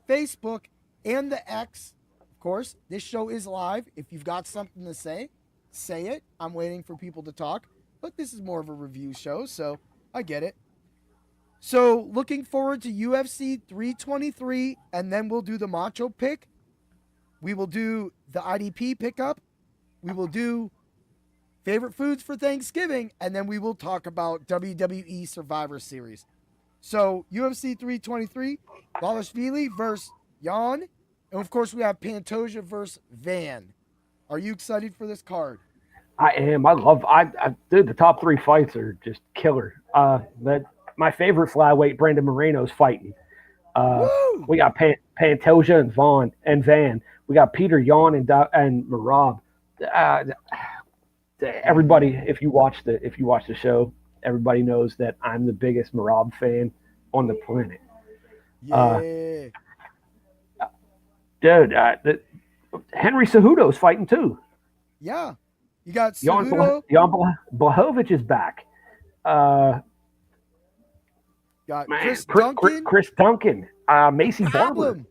Facebook, and the X. Of course, this show is live. If you've got something to say it. I'm waiting for people to talk. But this is more of a review show, so I get it. So, looking forward to UFC 323, and then we'll do the Macho pick. We will do the IDP pickup. We will do favorite foods for Thanksgiving, and then we will talk about WWE Survivor Series. So, UFC 323, Balashvili versus Jan, and of course we have Pantoja versus Van. Are you excited for this card? I am. Dude, the top 3 fights are just killer. My favorite flyweight, Brandon Moreno's fighting. We got Pantoja and Van. We got Peter Yan and Marab. Everybody, if you watch the show, everybody knows that I'm the biggest Marab fan on the planet. Yeah. Dude, Henry Cejudo's fighting too. Yeah. You got Jan Blachowicz is back. Got Chris Duncan. Macy Barber.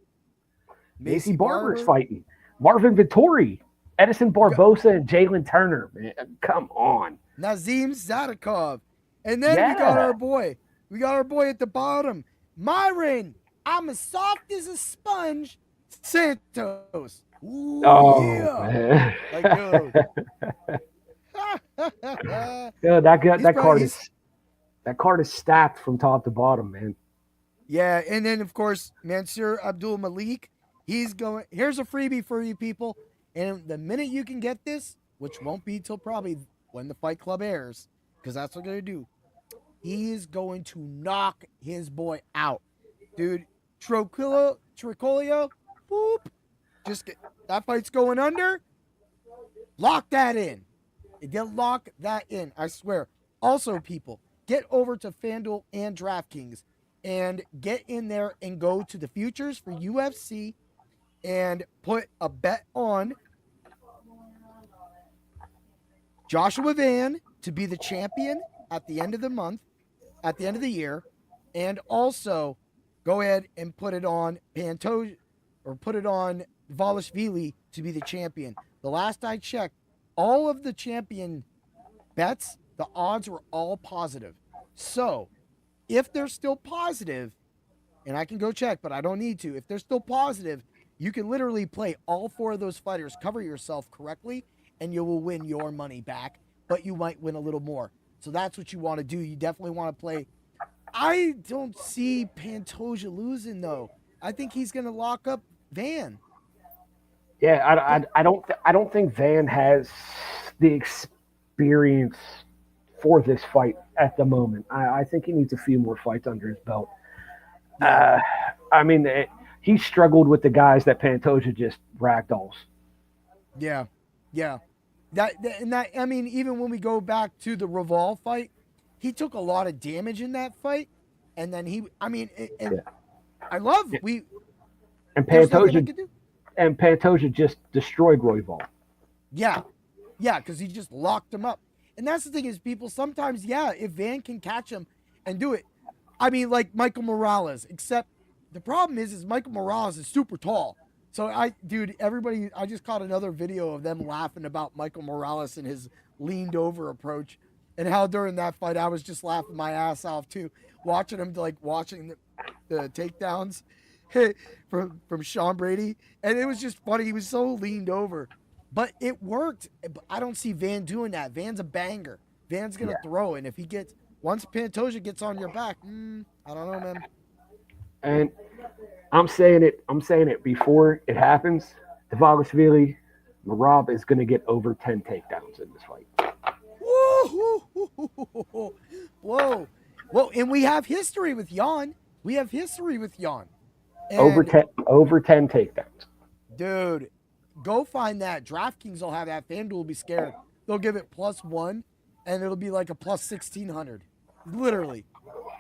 Macy Barber's fighting. Marvin Vittori. Edison Barbosa and Jalen Turner. Man, come on. Nazim Zadakov. And then we got our boy. We got our boy at the bottom. Myron. I'm as soft as a sponge. Santos. Ooh, man. Dude, that card is stacked from top to bottom, man. Yeah, and then of course Mansour Abdul Malik. He's going. Here's a freebie for you people. And the minute you can get this, which won't be till probably when the Fight Club airs, because that's what they're going to do, he is going to knock his boy out. Dude, Tricolio, boop. That fight's going under. Lock that in. They'll lock that in, I swear. Also, people, get over to FanDuel and DraftKings and get in there and go to the futures for UFC and put a bet on Joshua Van to be the champion at the end of the month, at the end of the year, and also go ahead and put it on Pantoja or put it on Volashvili to be the champion. The last I checked, all of the champion bets, the odds were all positive. So, if they're still positive, and I can go check, but I don't need to, if they're still positive, you can literally play all 4 of those fighters, cover yourself correctly, and you will win your money back, but you might win a little more. So that's what you want to do. You definitely want to play. I don't see Pantoja losing, though. I think he's going to lock up Van. Yeah, I don't think Van has the experience for this fight at the moment. I think he needs a few more fights under his belt. He struggled with the guys that Pantoja just ragdolls. Yeah. Even when we go back to the Revolve fight, he took a lot of damage in that fight, and then I love and And Pantoja just destroyed Royval. Yeah, because he just locked him up. And that's the thing is, people, sometimes, if Van can catch him and do it, like Michael Morales, except the problem is Michael Morales is super tall. So, I just caught another video of them laughing about Michael Morales and his leaned over approach, and how during that fight, I was just laughing my ass off too, watching him, watching the takedowns from Sean Brady. And it was just funny. He was so leaned over, but it worked. I don't see Van doing that. Van's a banger. Van's going to throw. And if once Pantoja gets on your back, I don't know, man. And I'm saying it before it happens. Dvalishvili, Marab is going to get over 10 takedowns in this fight. Whoa. Well, and we have history with Jan. And over 10 takedowns. Dude, go find that. DraftKings will have that. FanDuel will be scared. They'll give it +1, and it'll be like a +1,600. Literally.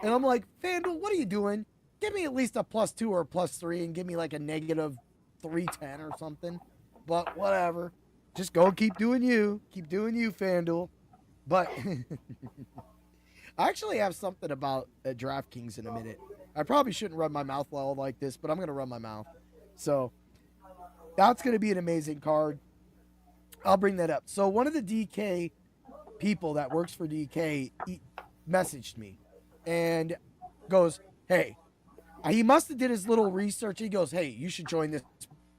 And I'm like, FanDuel, what are you doing? Give me at least a +2 or a +3 and give me like a -310 or something. But whatever. Just go keep doing you. Keep doing you, FanDuel. But I actually have something about DraftKings in a minute. I probably shouldn't run my mouth well like this, but I'm going to run my mouth. So that's going to be an amazing card. I'll bring that up. So one of the DK people that works for DK messaged me and goes, hey, he must have did his little research. He goes, hey, you should join this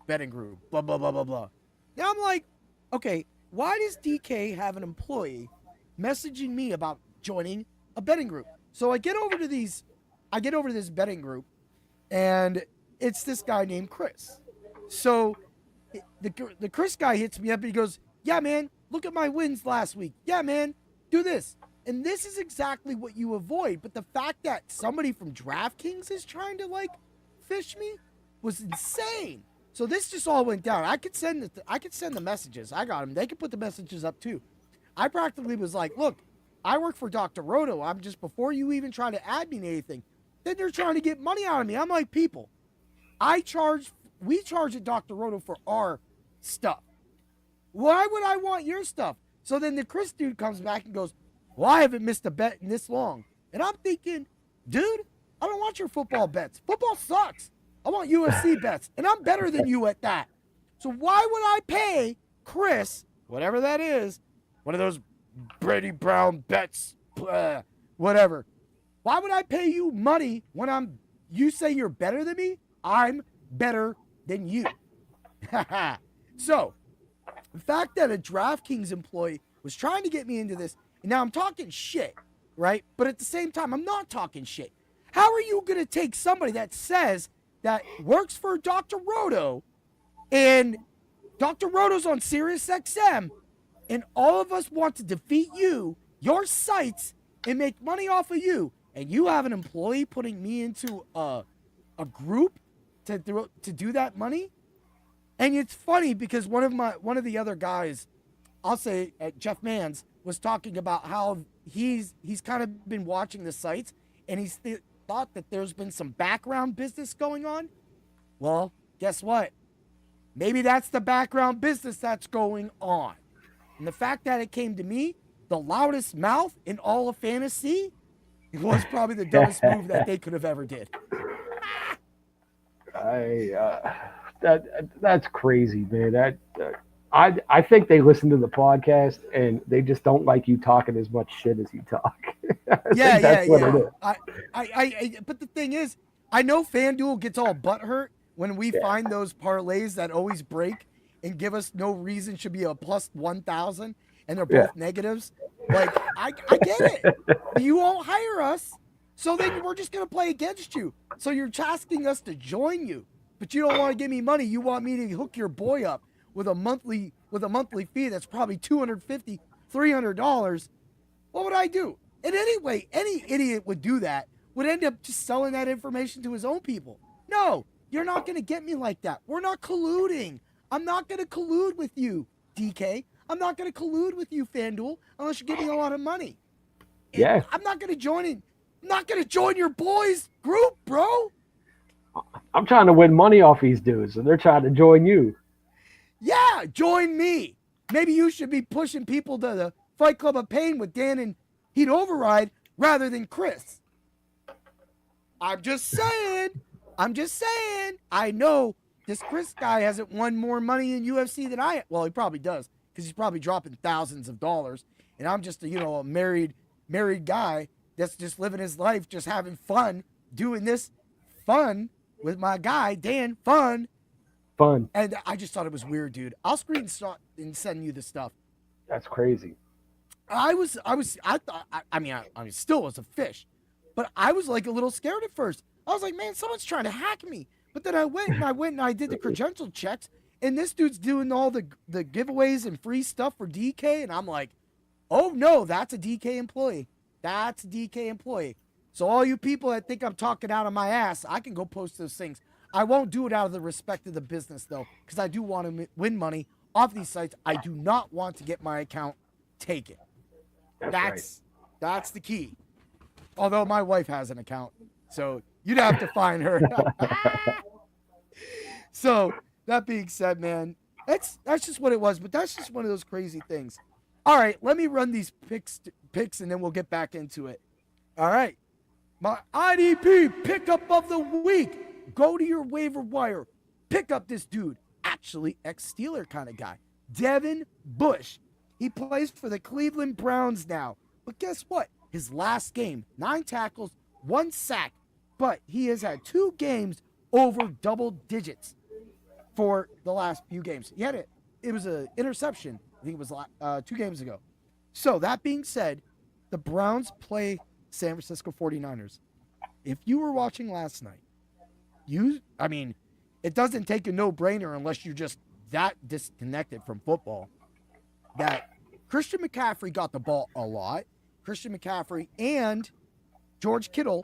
betting group, blah, blah, blah, blah, blah. Now I'm like, okay, why does DK have an employee messaging me about joining a betting group? So I get over to this betting group, and it's this guy named Chris. So the Chris guy hits me up, and he goes, yeah, man, look at my wins last week. Yeah, man, do this. And this is exactly what you avoid. But the fact that somebody from DraftKings is trying to, fish me was insane. So this just all went down. I could send the messages. I got them. They could put the messages up, too. I practically was like, look, I work for Dr. Roto. I'm just, before you even try to add me to anything, then they're trying to get money out of me. I'm like, people, we charge at Dr. Roto for our stuff. Why would I want your stuff? So then the Chris dude comes back and goes, well, I haven't missed a bet in this long. And I'm thinking, dude, I don't want your football bets. Football sucks. I want UFC bets, and I'm better than you at that. So why would I pay Chris, whatever that is, one of those Brady Brown bets, whatever. Why would I pay you money when you say you're better than me? I'm better than you. So, the fact that a DraftKings employee was trying to get me into this, and now I'm talking shit, right? But at the same time, I'm not talking shit. How are you going to take somebody that says that works for Dr. Roto, and Dr. Roto's on SiriusXM, and all of us want to defeat you, your sites, and make money off of you, and you have an employee putting me into a group to do that money? And it's funny because one of the other guys I'll say Jeff Mans was talking about how he's kind of been watching the sites, and he's thought that there's been some background business going on. Well, guess what? Maybe that's the background business that's going on. And the fact that it came to me, the loudest mouth in all of fantasy, it was probably the dumbest move that they could have ever did. That's crazy, man. I think they listen to the podcast and they just don't like you talking as much shit as you talk. Yeah. But the thing is, I know FanDuel gets all butthurt when we find those parlays that always break and give us no reason should be a plus 1,000 and they're both negatives. Like, I get it. You won't hire us, so then we're just going to play against you. So you're asking us to join you, but you don't want to give me money. You want me to hook your boy up with a monthly fee that's probably $250, $300. What would I do? And anyway, any idiot would do that, would end up just selling that information to his own people. No, you're not going to get me like that. We're not colluding. I'm not going to collude with you, DK. I'm not going to collude with you, FanDuel, unless you're getting a lot of money. Yeah. I'm not going to join in. I'm not going to join your boys' group, bro. I'm trying to win money off these dudes, and they're trying to join you. Yeah, join me. Maybe you should be pushing people to the Fight Club of Pain with Dan and Heat Override rather than Chris. I'm just saying. I know this Chris guy hasn't won more money in UFC than I. Well, he probably does because he's probably dropping thousands of dollars. And I'm just a married guy that's just living his life, just having fun, doing this fun with my guy, Dan. Fun. And I just thought it was weird, dude. I'll screenshot and send you the stuff. That's crazy. I still was a fish, but I was like a little scared at first. I was like, man, someone's trying to hack me. But then I went and I did the credential checks, and this dude's doing all the giveaways and free stuff for DK, and I'm like, oh no, that's a DK employee. So all you people that think I'm talking out of my ass, I can go post those things. I won't do it out of the respect of the business, though, because I do want to win money off these sites. I do not want to get my account taken. That's the key. Although my wife has an account, so you'd have to find her. So that being said, man, that's just what it was. But that's just one of those crazy things. All right, let me run these picks, and then we'll get back into it. All right, my IDP pickup of the week. Go to your waiver wire. Pick up this dude. Actually, ex-Steeler kind of guy. Devin Bush. He plays for the Cleveland Browns now. But guess what? His last game, 9 tackles, 1 sack. But he has had 2 games over double digits for the last few games. It was an interception. I think it was 2 games ago. So that being said, the Browns play San Francisco 49ers. If you were watching last night, it doesn't take a no-brainer unless you're just that disconnected from football, that Christian McCaffrey got the ball a lot. Christian McCaffrey and George Kittle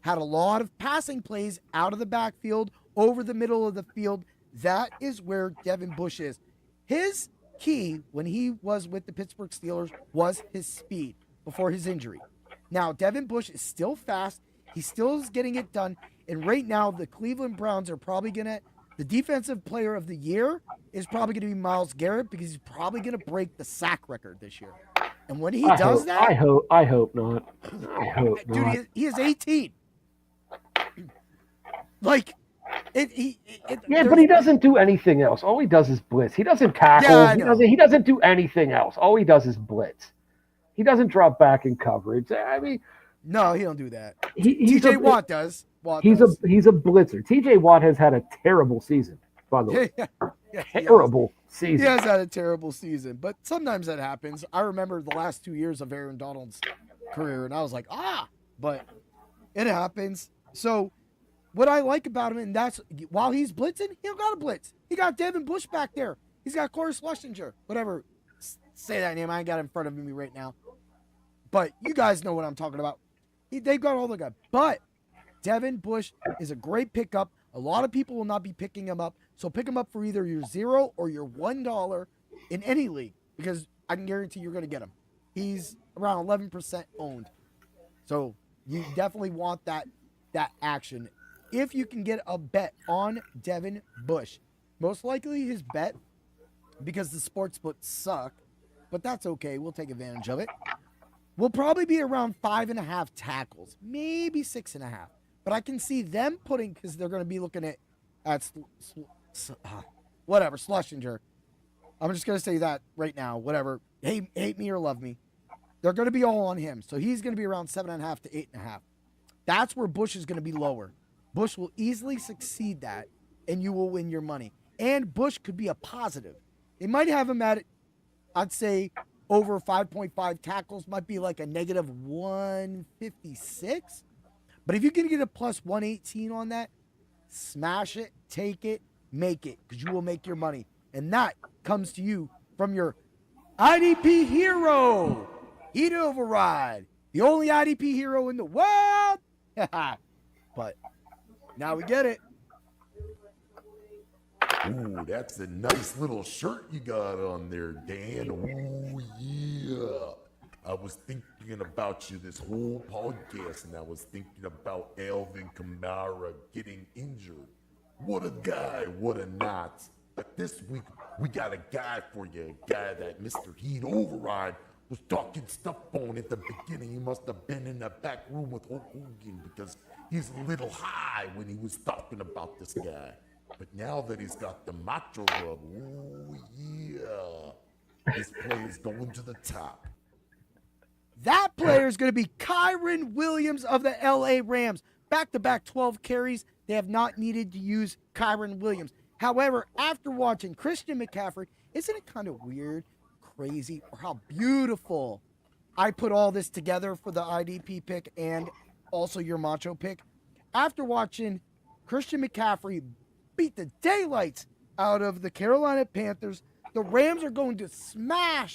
had a lot of passing plays out of the backfield, over the middle of the field. That is where Devin Bush is. His key when he was with the Pittsburgh Steelers was his speed before his injury. Now, Devin Bush is still fast. He still is getting it done. And right now, the Cleveland Browns are probably the defensive player of the year is probably going to be Myles Garrett, because he's probably going to break the sack record this year. And when he does that, I hope not. Dude, he is 18. Like, but he doesn't do anything else. All he does is blitz. He doesn't tackle. Yeah, he doesn't do anything else. All he does is blitz. He doesn't drop back in coverage. I mean, no, he don't do that. TJ Watt does. He's a blitzer. TJ Watt has had a terrible season, by the way. Terrible season. He has had a terrible season, but sometimes that happens. I remember the last 2 years of Aaron Donald's career, and I was like, but it happens. So what I like about him, and that's while he's blitzing, he don't got to blitz. He got Devin Bush back there. He's got Corey Schlesinger, whatever. Say that name. I ain't got it in front of me right now. But you guys know what I'm talking about. They've got all the guys. But Devin Bush is a great pickup. A lot of people will not be picking him up. So pick him up for either your $0 or your $1 in any league. Because I can guarantee you're going to get him. He's around 11% owned. So you definitely want that action. If you can get a bet on Devin Bush, most likely his bet, because the sports books suck, but that's okay. We'll take advantage of it. Will probably be around 5.5 tackles, maybe 6.5. But I can see them putting, because they're going to be looking at Schlesinger. I'm just going to say that right now. Whatever. Hate me or love me. They're going to be all on him. So he's going to be around 7.5 to 8.5. That's where Bush is going to be lower. Bush will easily succeed that, and you will win your money. And Bush could be a positive. They might have him at, I'd say, over 5.5 tackles, might be like a negative 156. But if you can get a plus 118 on that, smash it, take it, make it, because you will make your money. And that comes to you from your IDP hero, Heat Override, the only IDP hero in the world. But now we get it. Ooh, that's a nice little shirt you got on there, Dan. Ooh, yeah. I was thinking about you this whole podcast, and I was thinking about Alvin Kamara getting injured. What a guy, what a knot. But this week, we got a guy for you, a guy that Mr. Heat Override was talking stuff on at the beginning. He must have been in the back room with Hulk Hogan because he's a little high when he was talking about this guy. But now that he's got the Macho rub, ooh, yeah, this play is going to the top. That player is going to be Kyren Williams of the LA Rams. Back-to-back 12 carries. They have not needed to use Kyren Williams. However, after watching Christian McCaffrey, isn't it kind of weird, crazy, or how beautiful I put all this together for the IDP pick and also your Macho pick? After watching Christian McCaffrey beat the daylights out of the Carolina Panthers, the Rams are going to smash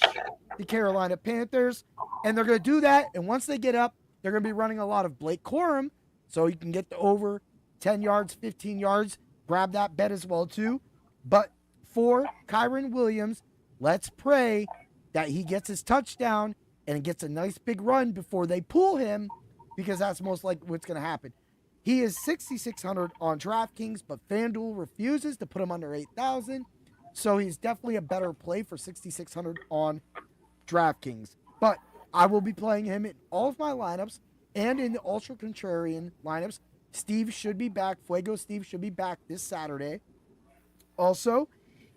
the Carolina Panthers, and they're going to do that. And once they get up, they're going to be running a lot of Blake Corum, so you can get the over 10 yards, 15 yards. Grab that bet as well, too. But for Kyren Williams, let's pray that he gets his touchdown and gets a nice big run before they pull him, because that's most likely what's going to happen. He is 6,600 on DraftKings, but FanDuel refuses to put him under 8,000. So he's definitely a better play for 6,600 on DraftKings. But I will be playing him in all of my lineups and in the Ultra Contrarian lineups. Steve should be back. Fuego Steve should be back this Saturday. Also,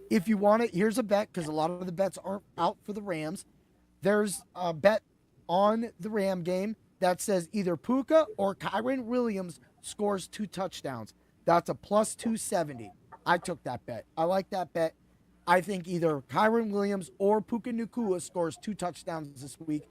if you want it, here's a bet, because a lot of the bets aren't out for the Rams. There's a bet on the Ram game that says either Puka or Kyren Williams scores 2 touchdowns. That's a plus 270. I took that bet. I like that bet. I think either Kyren Williams or Puka Nacua scores 2 touchdowns this week.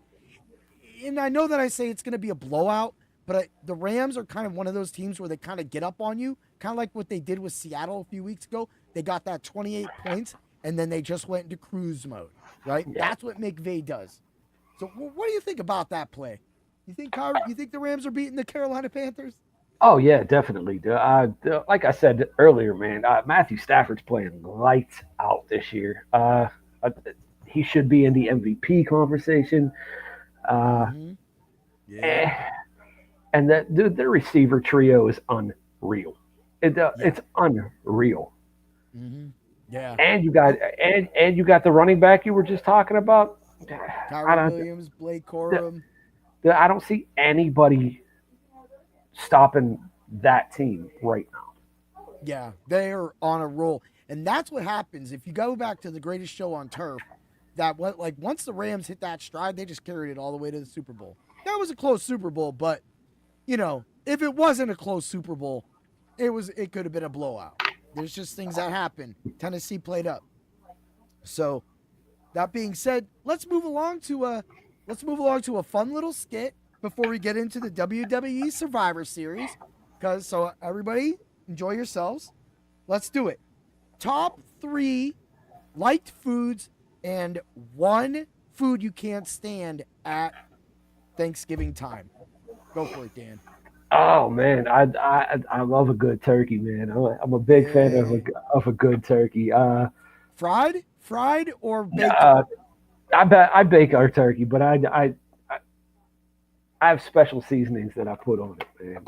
And I know that I say it's going to be a blowout, but the Rams are kind of one of those teams where they kind of get up on you, kind of like what they did with Seattle a few weeks ago. They got that 28 points, and then they just went into cruise mode, right? Yeah. That's what McVay does. So what do you think about that play? You think the Rams are beating the Carolina Panthers? Oh, yeah, definitely. Like I said earlier, man, Matthew Stafford's playing lights out this year. He should be in the MVP conversation. Yeah. And their receiver trio is unreal. It's unreal. Mm-hmm. Yeah. And you got the running back you were just talking about. Kyren Williams, Blake Corum. I don't see anybody stopping that team right now. Yeah, they are on a roll. And that's what happens if you go back to the greatest show on turf. Once the Rams hit that stride, they just carried it all the way to the Super Bowl. That was a close Super Bowl, but if it wasn't a close Super Bowl, it could have been a blowout. There's just things that happen. Tennessee played up. So, that being said, let's move along to a fun little skit before we get into the WWE Survivor Series. So everybody, enjoy yourselves. Let's do it. Top 3 liked foods and 1 food you can't stand at Thanksgiving time. Go for it, Dan. Oh man, I love a good turkey, man. I'm a big fan of a good turkey. Fried or baked? I bake our turkey, but I have special seasonings that I put on it, man.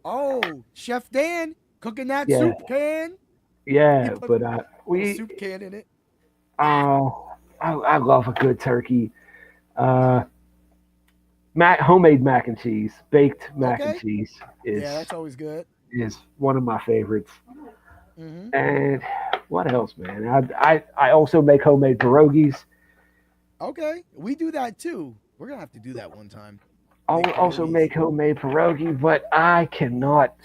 Oh, Chef Dan cooking that Yeah. soup can. Yeah, put but A we soup can in it. I love a good turkey. Homemade mac and cheese, baked mac and Okay. cheese is Yeah, that's always good. one of my favorites. Mm-hmm. And what else, man? I also make homemade pierogies. Okay, we do that too. We're gonna have to do that one time. I'll Make also pierogies. make homemade pierogi, but I cannot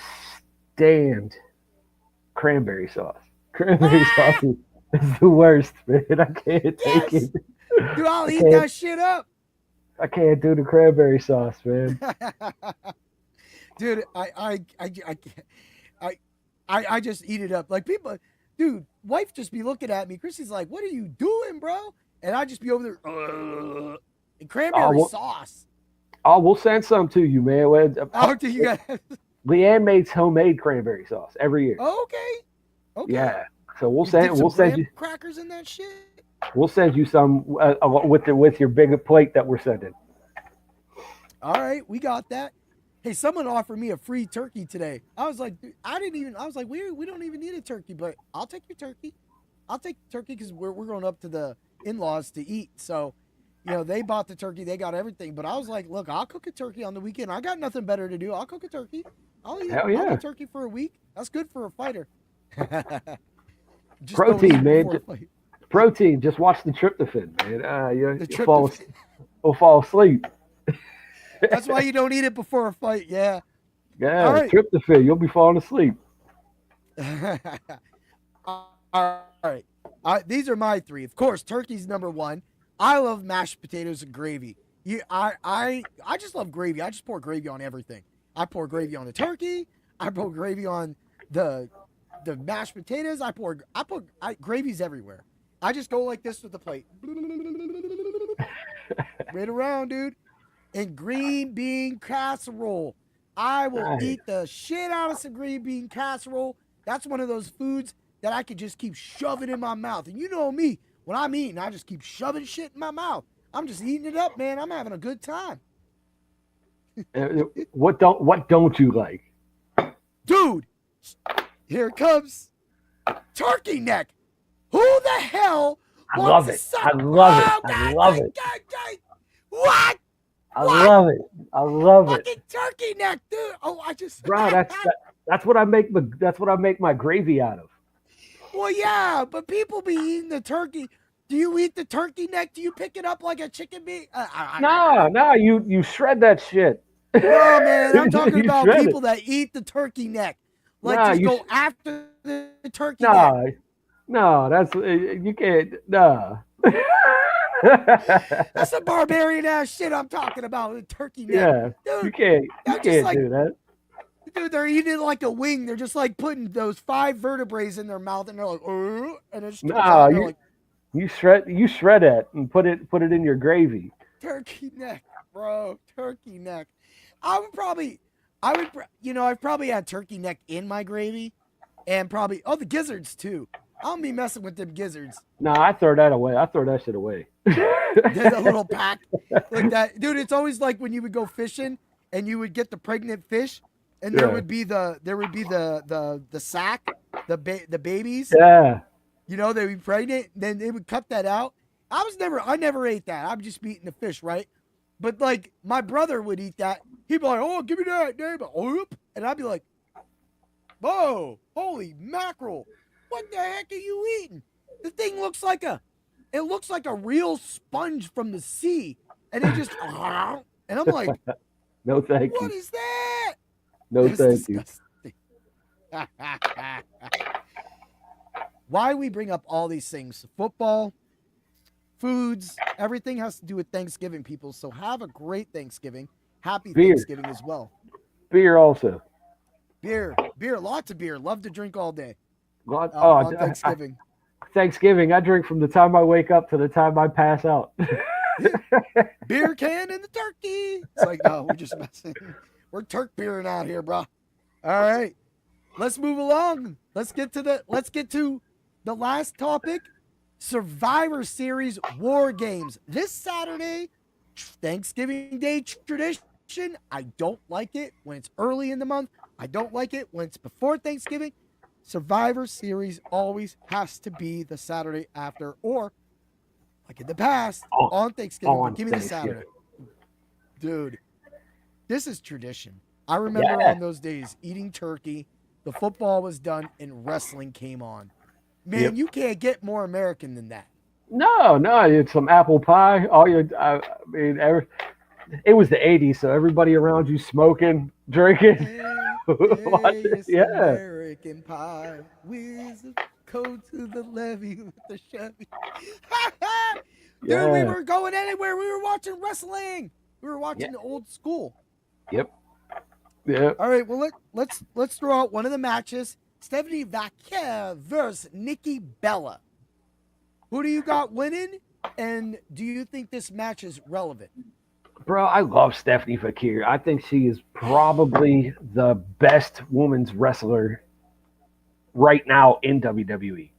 stand cranberry sauce. Cranberry sauce is the worst, man. I can't take Yes, it. dude, I'll I eat can't. that shit up. I can't do the cranberry sauce, man. Dude, I just eat it up. Like people, dude, wife just be looking at me. Chrissy's like, "What are you doing, bro?" And I just be over there, and cranberry sauce. Oh, we'll send some to you, man. Oh, do you got? Leanne makes homemade cranberry sauce every year. Okay. Yeah, so we'll Dip send some you crackers in that shit. we'll send you some with your big plate that we're sending. All right, we got that. Hey, someone offered me a free turkey today. I was like, dude, I was like, we don't even need a turkey, but I'll take your turkey. I'll take the turkey because we're going up to the in-laws to eat. So, they bought the turkey, they got everything. But I was like, look, I'll cook a turkey on the weekend. I got nothing better to do. I'll cook a turkey. I'll eat Hell yeah. I'll eat turkey for a week. That's good for a fighter. Just Protein, man. before a fight. Protein. Just watch the tryptophan, man. You'll fall asleep. That's why you don't eat it before a fight. Yeah. Yeah, All right. tryptophan. You'll be falling asleep. All right. These are my three. Of course, turkey's number one. I love mashed potatoes and gravy. I just love gravy. I just pour gravy on everything. I pour gravy on the turkey. I pour gravy on the mashed potatoes. Gravy's everywhere. I just go like this with the plate. Right around, dude. And green bean casserole. I will eat the shit out of some green bean casserole. That's one of those foods that I could just keep shoving in my mouth. And you know me, when I'm eating, I just keep shoving shit in my mouth. I'm just eating it up, man. I'm having a good time. What don't you like? Dude, here it comes. Turkey neck. Who the hell wants to suck? I love it. What? I love it. Fucking turkey neck, dude. Oh, Bro, that's what I make my gravy out of. Well, yeah, but people be eating the turkey. Do you eat the turkey neck? Do you pick it up like a chicken meat? No, you shred that shit. No, man, I'm talking about people that eat the turkey neck. Like, go after the turkey neck. No, that's you can't. No. That's the barbarian ass shit I'm talking about. The turkey neck. Yeah, dude, you can't do that. Dude, they're eating it like a wing. They're just like putting those 5 vertebrae in their mouth, and they're like, and it's you shred it and put it in your gravy. Turkey neck, bro. Turkey neck. I've probably had turkey neck in my gravy, and probably the gizzards too. I don't be messing with them gizzards. No, I throw that away. I throw that shit away. There's a little pack like that, dude. It's always like when you would go fishing and you would get the pregnant fish, and there would be the sack, the babies. Yeah. They'd be pregnant. Then they would cut that out. I never ate that. I'm just eating the fish, right? But like my brother would eat that. He'd be like, "Oh, give me that, neighbor," and I'd be like, "Whoa, holy mackerel! What the heck are you eating? The thing looks like a real sponge from the sea," and it just, and I'm like, "No, thank you. What is that? No, thank you." Why we bring up all these things? Football, foods, everything has to do with Thanksgiving, people. So have a great Thanksgiving. Happy Thanksgiving as well. Beer also. Beer, lots of beer. Love to drink all day. On Thanksgiving. Thanksgiving, I drink from the time I wake up to the time I pass out. Beer can and the turkey. It's like, no, we're just messing. We're turk beering out here, bro. All right, let's move along. Let's get to the last topic. Survivor Series War Games this Saturday, Thanksgiving Day tradition. I don't like it when it's early in the month. I don't like it when it's before Thanksgiving. Survivor Series always has to be the Saturday after, or like in the past, on Thanksgiving. But give me the Saturday. Dude, this is tradition. I remember on those days eating turkey, the football was done, and wrestling came on. Man, you can't get more American than that. No, it's some apple pie. It was the 80s, so everybody around you smoking, drinking. It's American pie. With a coat to the levee with the Chevy. Dude, we were going anywhere. We were watching wrestling. We were watching the old school. Yep. Yeah. All right, well, let's throw out one of the matches. Stephanie Vaquer versus Nikki Bella. Who do you got winning? And do you think this match is relevant? Bro, I love Stephanie Vaquer. I think she is probably the best women's wrestler right now in WWE.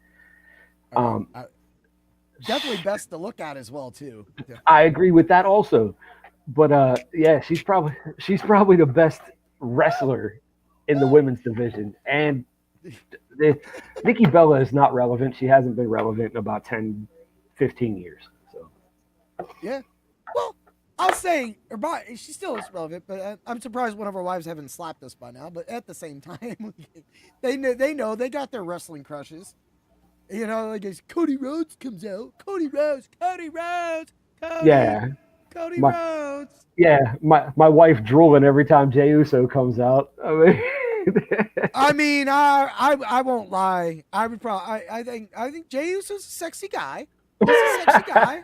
Definitely best to look at as well, too. I agree with that also. But she's probably the best wrestler in the women's division. And Nikki Bella is not relevant. She hasn't been relevant in about 10, 15 years. So yeah. Well, I'll say she still is relevant, but I'm surprised one of our wives haven't slapped us by now. But at the same time, they know they got their wrestling crushes. You know, like as Cody Rhodes comes out, Cody Rhodes. Yeah. Cody Rhodes. Yeah, my wife drooling every time Jey Uso comes out. I mean, I won't lie. I think Jey Uso's a sexy guy. He's a sexy guy.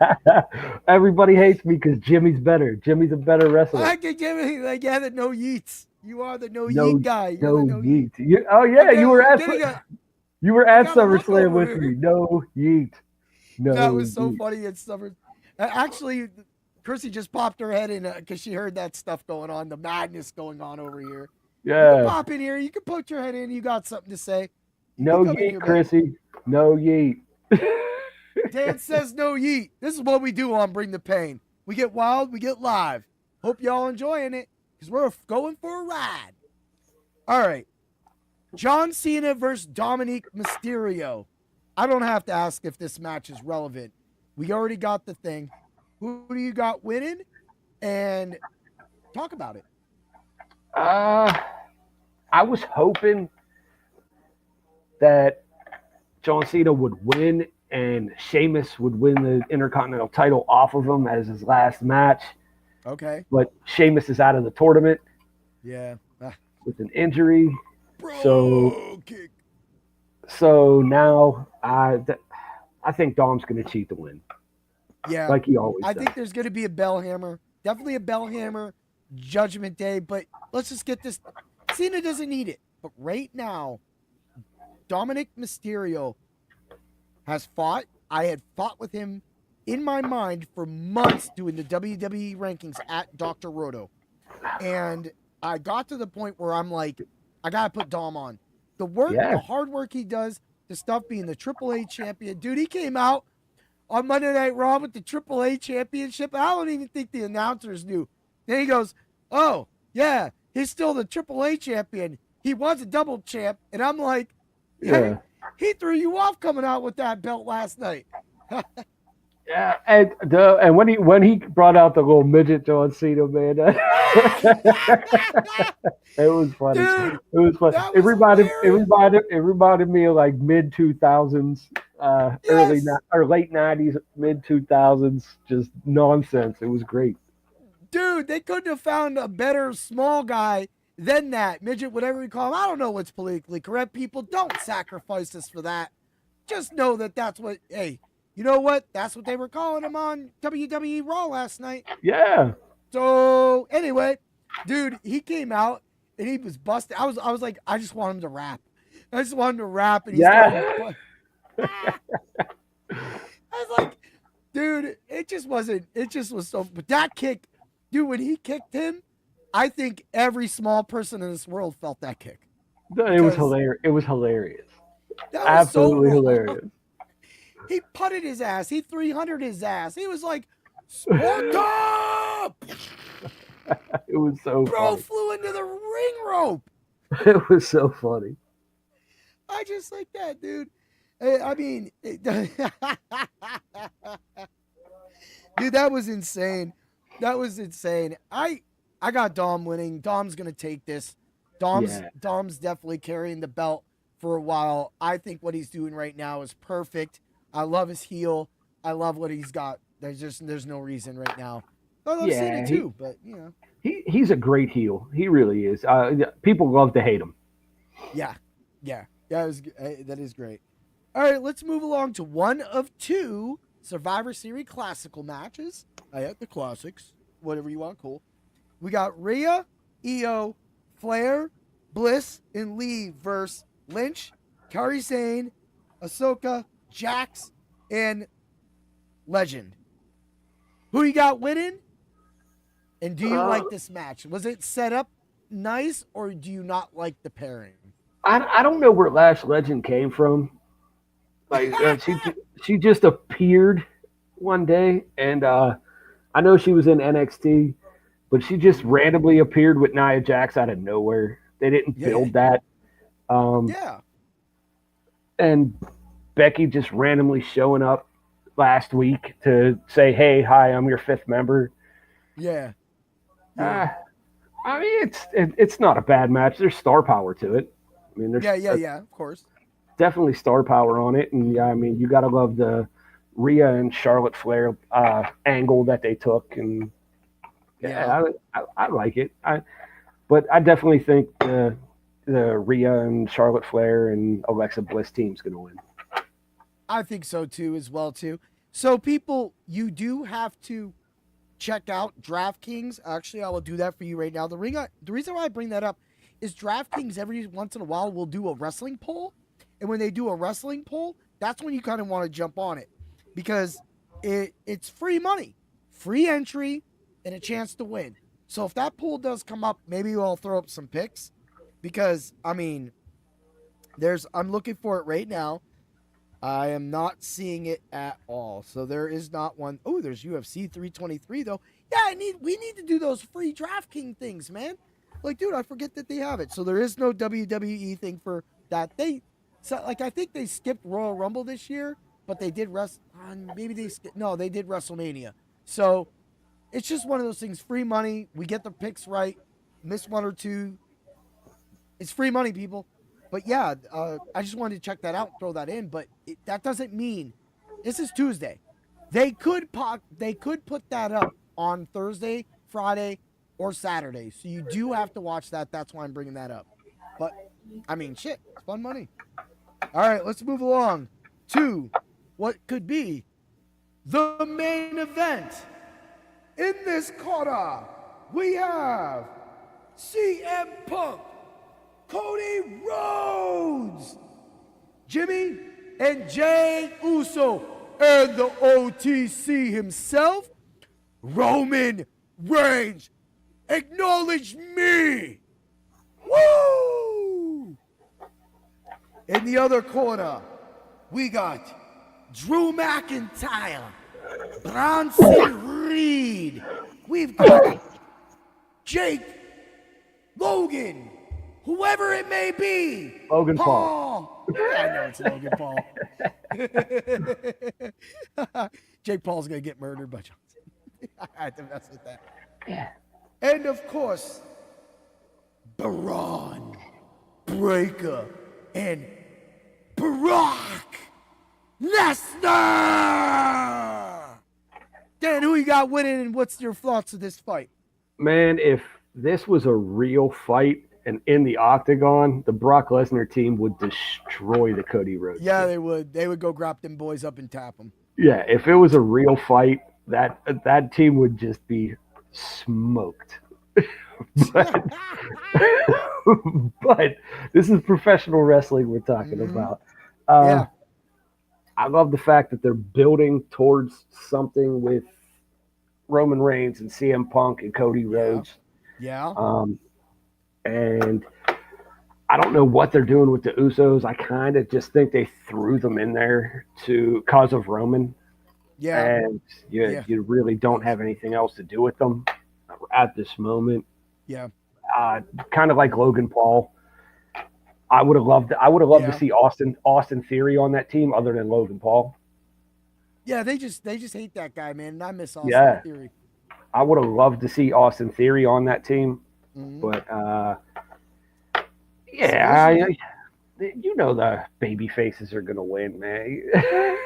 Everybody hates me because Jimmy's better. Jimmy's a better wrestler. I can Jimmy, like, the no yeets. You are the no yeet guy. You're no yeet. You were at SummerSlam with me. No yeet. No. That was so funny at Summer. Actually, Chrissy just popped her head in because she heard that stuff going on, the madness going on over here. Yeah. You can pop in here. You can put your head in. You got something to say. No yeet, Chrissy. No yeet. Dan says no yeet. This is what we do on Bring the Pain. We get wild. We get live. Hope y'all enjoying it because we're going for a ride. All right. John Cena versus Dominic Mysterio. I don't have to ask if this match is relevant. We already got the thing. Who do you got winning? And talk about it. I was hoping that John Cena would win and Sheamus would win the Intercontinental title off of him as his last match. Okay. But Sheamus is out of the tournament. Yeah. With an injury. Bro, so now I think Dom's going to cheat to win. Yeah. Like he always does. I think there's going to be a bell hammer. Definitely a bell hammer. Judgment Day. But let's just get this. Cena doesn't need it. But right now, Dominic Mysterio has fought. I had fought with him in my mind for months doing the WWE rankings at Dr. Roto. And I got to the point where I'm like, I got to put Dom on. The work, the hard work he does, the stuff being the AAA champion. Dude, he came out on Monday Night Raw with the AAA championship. I don't even think the announcers knew. Then he goes, oh, yeah, he's still the AAA champion. He was a double champ. And I'm like, hey, he threw you off coming out with that belt last night. Yeah, and when he brought out the little midget John Cena, man, it was funny. Dude, it was funny. It reminded me of like mid 2000s, early or late 90s, mid 2000s, just nonsense. It was great. Dude, they couldn't have found a better small guy than that midget, whatever we call him. I don't know what's politically correct. People, don't sacrifice us for that. Just know that that's what. Hey. You know what? That's what they were calling him on WWE Raw last night. Yeah. So anyway, dude, he came out and he was busted. I was like, I just want him to rap. I just want him to rap. And I was like, dude, it just was so. But that kick, dude, when he kicked him, I think every small person in this world felt that kick. It was hilarious. It was hilarious. That was absolutely so hilarious. He putted his ass. He 300 his ass. He was like, Sparta! It was so Bro funny. flew into the ring rope. It was so funny. I just like that, dude. I mean, dude, that was insane. That was insane. I got Dom winning. Dom's gonna take this. Dom's definitely carrying the belt for a while. I think what he's doing right now is perfect. I love his heel. I love what he's got. There's no reason right now. I love seeing it too, but you know. He's a great heel. He really is. People love to hate him. Yeah. That is great. All right, let's move along to one of two Survivor Series classical matches. The classics, whatever you want, cool. We got Rhea, Io, Flair, Bliss, and Lee versus Lynch, Kairi Sane, Ahsoka, Jax, and Legend. Who you got winning? And do you like this match? Was it set up nice, or do you not like the pairing? I don't know where Lash Legend came from. Like she just appeared one day, and I know she was in NXT, but she just randomly appeared with Nia Jax out of nowhere. They didn't build that. And Becky just randomly showing up last week to say, "Hey, hi, I'm your fifth member." Yeah. I mean, it's not a bad match. There's star power to it. I mean, there's of course. Definitely star power on it, and I mean, you got to love the Rhea and Charlotte Flair angle that they took, and I like it. But I definitely think the Rhea and Charlotte Flair and Alexa Bliss team's going to win. I think so too, as well too. So people, you do have to check out DraftKings. Actually, I will do that for you right now. The reason why I bring that up is DraftKings every once in a while will do a wrestling poll. And when they do a wrestling poll, that's when you kind of want to jump on it, because it's free money, free entry, and a chance to win. So if that poll does come up, maybe I'll throw up some picks, because I mean, I'm looking for it right now. I am not seeing it at all. So there is not one. Oh, there's UFC 323 though. Yeah, we need to do those free DraftKings things, man. Like, dude, I forget that they have it. So there is no WWE thing for that. I think they skipped Royal Rumble this year, but they did they did WrestleMania. So it's just one of those things. Free money. We get the picks right. Miss one or two. It's free money, people. But yeah, I just wanted to check that out and throw that in. But that doesn't mean this is Tuesday. They could put that up on Thursday, Friday, or Saturday. So you do have to watch that. That's why I'm bringing that up. But I mean, shit, it's fun money. All right, let's move along to what could be the main event. In this quarter, we have CM Punk, Cody Rhodes, Jimmy and Jay Uso, and the OTC himself, Roman Reigns. Acknowledge me. Woo! In the other corner, we got Drew McIntyre, Bronson Reed. We've got Jake, Logan, whoever it may be. Logan Paul. I know it's Logan Paul. Jake Paul's going to get murdered by Johnson. I have to mess with that. Yeah. And of course, Braun Breaker and Brock Lesnar. Dan, who you got winning, and what's your thoughts of this fight? Man, if this was a real fight and in the octagon, the Brock Lesnar team would destroy the Cody Rhodes. Yeah, team. they would. They would go grab them boys up and tap them. Yeah, if it was a real fight, that team would just be smoked. but this is professional wrestling we're talking about. Yeah. I love the fact that they're building towards something with Roman Reigns and CM Punk and Cody Rhodes. Yeah. And I don't know what they're doing with the Usos. I kind of just think they threw them in there to cause of Roman, Yeah. and you really don't have anything else to do with them at this moment. Yeah. Kind of like Logan Paul. I would have loved to see Austin Theory on that team, other than Logan Paul. Yeah, they just hate that guy, man. And I miss Austin Theory. I would have loved to see Austin Theory on that team, but the baby faces are gonna win, man.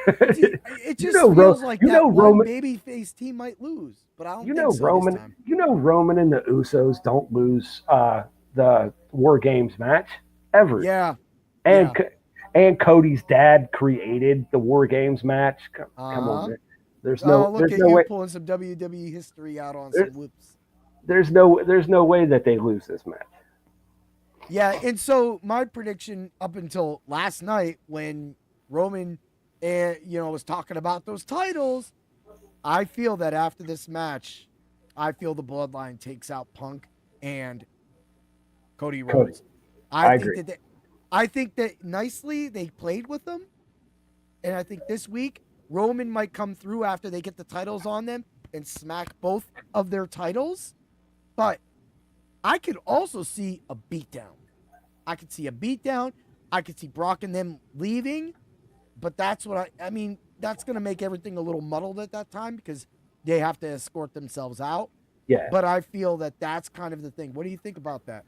It just feels like that one baby face team might lose, but I don't think so Roman. this time. Roman and the Usos don't lose the War Games match ever. Yeah, and Cody's dad created the War Games match. Come on, man. There's no way pulling some WWE history out on some whoops. There's no way that they lose this match. Yeah, and so my prediction up until last night when Roman was talking about those titles, I feel that after this match, I feel the Bloodline takes out Punk and Cody Rhodes. I agree. I think that nicely they played with them, and I think this week Roman might come through after they get the titles on them and smack both of their titles, but I could also see a beatdown. I could see a beatdown. I could see Brock and them leaving, but that's what I mean, that's going to make everything a little muddled at that time because they have to escort themselves out. Yeah. But I feel that that's kind of the thing. What do you think about that?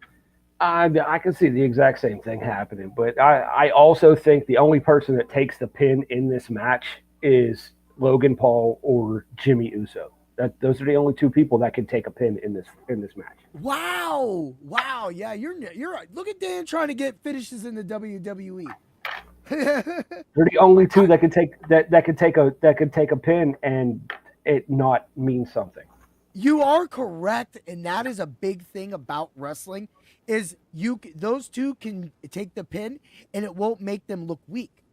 I can see the exact same thing happening, but I also think the only person that takes the pin in this match is Logan Paul or Jimmy Uso. Those are the only two people that can take a pin in this match. Wow! Yeah, you're right. Look at Dan trying to get finishes in the WWE. They're the only two that can take a pin and it not mean something. You are correct, and that is a big thing about wrestling. Is those two can take the pin, and it won't make them look weak.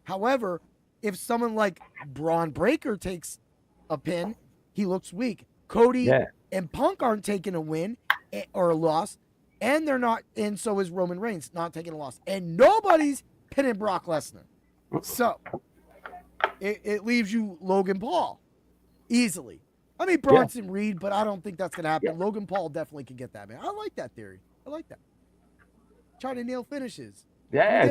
However, if someone like Braun Breaker takes a pin, he looks weak. Cody and Punk aren't taking a win or a loss, and they're not. And so is Roman Reigns not taking a loss, and nobody's pinning Brock Lesnar. So it leaves you Logan Paul easily. I mean Bronson Reed, but I don't think that's gonna happen. Yeah. Logan Paul definitely can get that, man. I like that theory. I like that. Try to nail finishes. Yeah,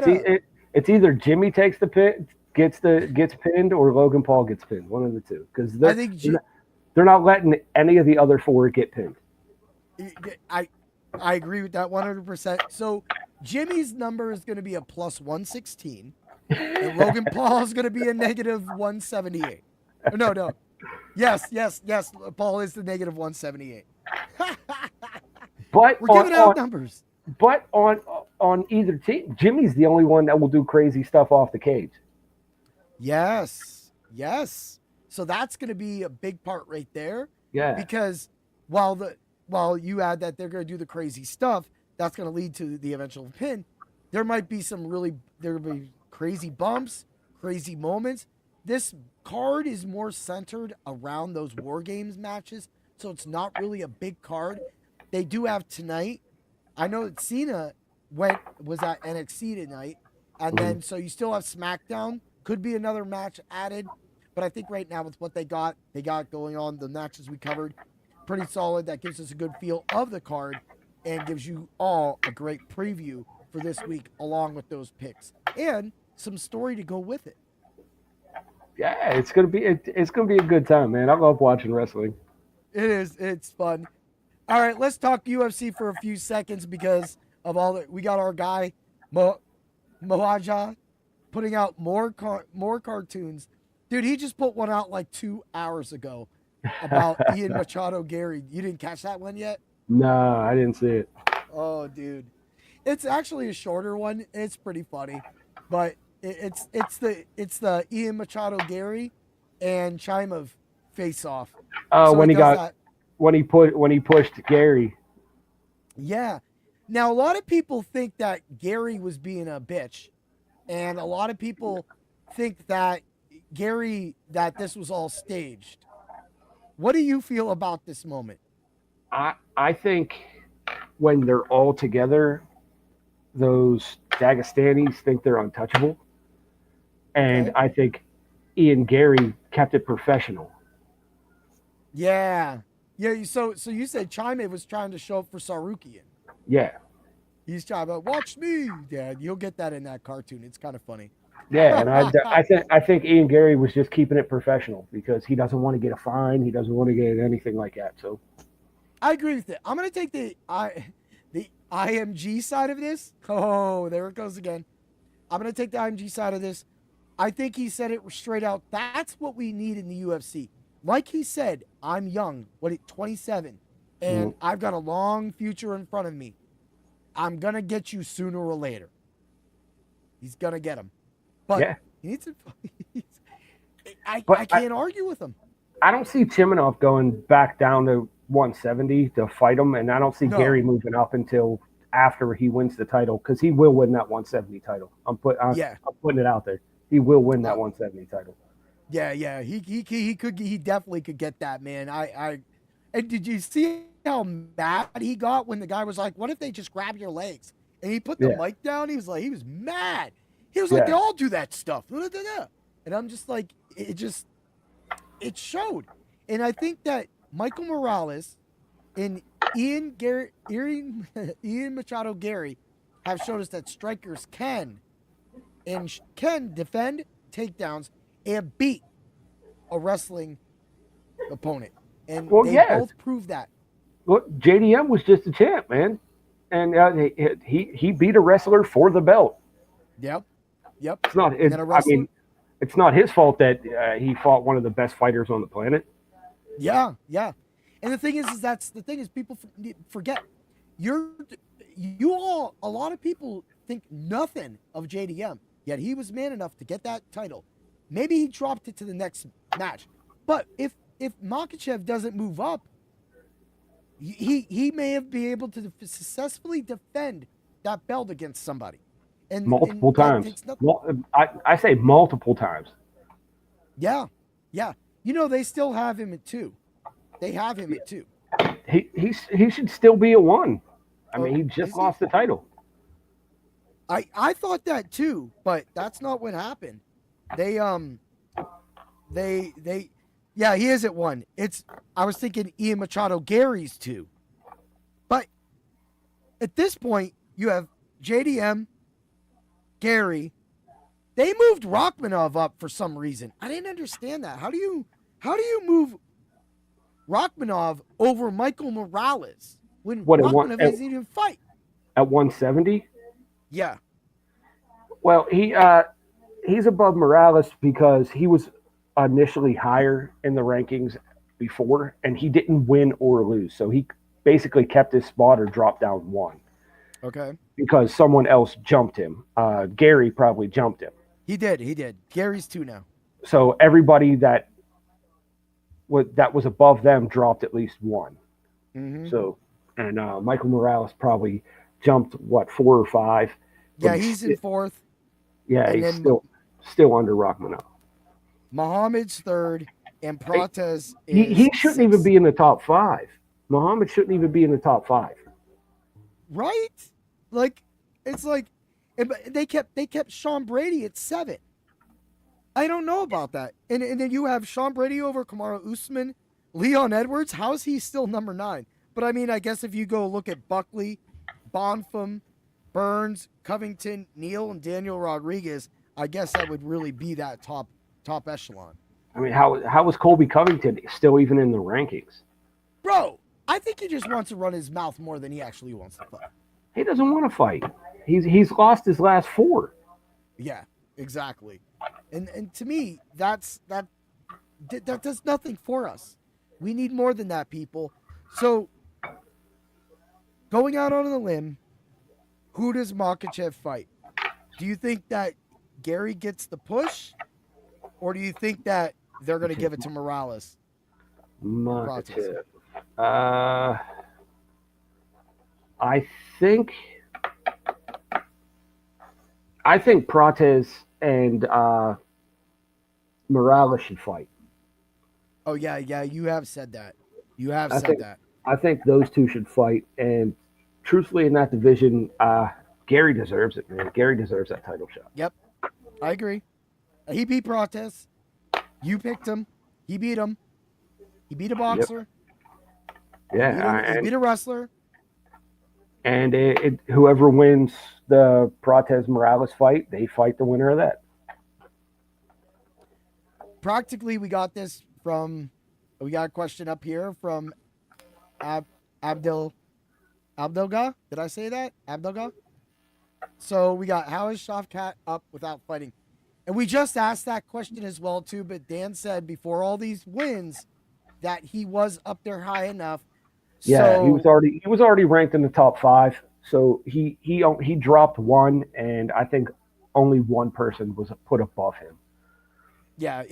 it's either Jimmy takes the pin, gets pinned, or Logan Paul gets pinned. One of the two, because they're not letting any of the other four get pinned. I agree with that 100%. So Jimmy's number is going to be a plus 116, and Logan Paul is going to be a negative 178. No. Yes. Paul is the negative 178. But we're giving out numbers. But on either team, Jimmy's the only one that will do crazy stuff off the cage. Yes. So that's going to be a big part right there. Yeah. Because while you add that they're going to do the crazy stuff, that's going to lead to the eventual pin. There might be there will be crazy bumps, crazy moments. This card is more centered around those War Games matches, so it's not really a big card. They do have tonight. I know that Cena was at NXT tonight, and then so you still have SmackDown. Could be another match added, but I think right now with what they got going on, the matches we covered, pretty solid. That gives us a good feel of the card and gives you all a great preview for this week, along with those picks and some story to go with it. Yeah, it's gonna be a good time, man. I love watching wrestling. It is. It's fun. All right, let's talk UFC for a few seconds because of all that. We got our guy Moaja putting out more cartoons. Dude, he just put one out like 2 hours ago about Ian Machado Gary. You didn't catch that one yet? No, I didn't see it. Oh, dude. It's actually a shorter one. It's pretty funny. But it's the Ian Machado Gary and Chimov face off. Oh, so when he pushed Gary. Yeah. Now a lot of people think that Gary was being a bitch, and a lot of people think that this was all staged. What do you feel about this moment? I think when they're all together, those Dagestanis think they're untouchable. And Okay. I think Ian Gary kept it professional. Yeah. Yeah. So you said Chime was trying to show up for Tsarukyan. Yeah. He's trying to watch me, Dad. You'll get that in that cartoon. It's kind of funny. Yeah, and I think Ian Gary was just keeping it professional because he doesn't want to get a fine. He doesn't want to get anything like that. So I agree with it. I'm gonna take the IMG side of this. Oh, there it goes again. I'm gonna take the IMG side of this. I think he said it straight out. That's what we need in the UFC. Like he said, I'm young. 27, and I've got a long future in front of me. I'm gonna get you sooner or later. He's gonna get him, but yeah, he needs to. I can't argue with him. I don't see Timonov going back down to 170 to fight him, and I don't see Gary moving up until after he wins the title because he will win that 170 title. I'm putting it out there. He will win that 170 title. Yeah. He definitely could get that, man. And did you see how mad he got when the guy was like, "What if they just grab your legs?" And he put the mic down. He was mad. He was like, "They all do that stuff." And I'm just like, it showed. And I think that Michael Morales and Ian Machado Gary have showed us that strikers can defend takedowns and beat a wrestling opponent. And they both proved that. Look, JDM was just a champ, man. And he beat a wrestler for the belt. Yep. It's not. It's not his fault that he fought one of the best fighters on the planet. Yeah. And the thing is people forget. A lot of people think nothing of JDM. Yet he was man enough to get that title. Maybe he dropped it to the next match. But if Makhachev doesn't move up, he may have been able to successfully defend that belt against somebody. And multiple times. I say multiple times. Yeah. They still have him at 2. They have him at 2. He should still be at 1. I mean, he just lost the title. I thought that too, but that's not what happened. He is at 1. I was thinking Ian Machado Gary's 2. But at this point, you have JDM, Gary. They moved Rachmanov up for some reason. I didn't understand that. How do you move Rachmanov over Michael Morales when Rachmanov doesn't even fight? At 170? Yeah. Well, he's above Morales because he was initially higher in the rankings before, and he didn't win or lose. So he basically kept his spot or dropped down 1. Okay. Because someone else jumped him. Gary probably jumped him. He did. Gary's 2 now. So everybody that was above them dropped at least 1. Mm-hmm. So, and Michael Morales probably jumped 4 or 5. Yeah, he's in 4th. Yeah, and he's still under Rachmanov. Muhammad's 3rd, and Prates he shouldn't even be in the top 5. Muhammad shouldn't even be in the top 5. Right? It's like they kept Sean Brady at 7. I don't know about that. And then you have Sean Brady over Kamaru Usman, Leon Edwards. How is he still number 9? But I mean, I guess if you go look at Buckley, Bonfim, Burns, Covington, Neal, and Daniel Rodriguez, I guess that would really be that top echelon. I mean, how is Colby Covington still even in the rankings? Bro, I think he just wants to run his mouth more than he actually wants to fight. He doesn't want to fight. He's lost his last 4. Yeah, exactly. And to me, that does nothing for us. We need more than that, people. So, going out on a limb, who does Makhachev fight? Do you think that Gary gets the push, or do you think that they're going to give it to Morales? Makhachev. I think Prates and Morales should fight. Oh yeah, you have said that. I think those two should fight. And truthfully, in that division, Gary deserves it, man. Gary deserves that title shot. Yep, I agree. He beat Protez. You picked him. He beat him. He beat a boxer. Yeah, He beat a wrestler. And whoever wins the Protez Morales fight, they fight the winner of that. Practically, we got a question up here from Abdelga. Did I say that? Abdelga? So we got, how is Shavkat up without fighting? And we just asked that question as well, too, but Dan said before all these wins that he was up there high enough. Yeah, so, he was already ranked in the top 5. So he dropped one, and I think only one person was put above him. Yeah,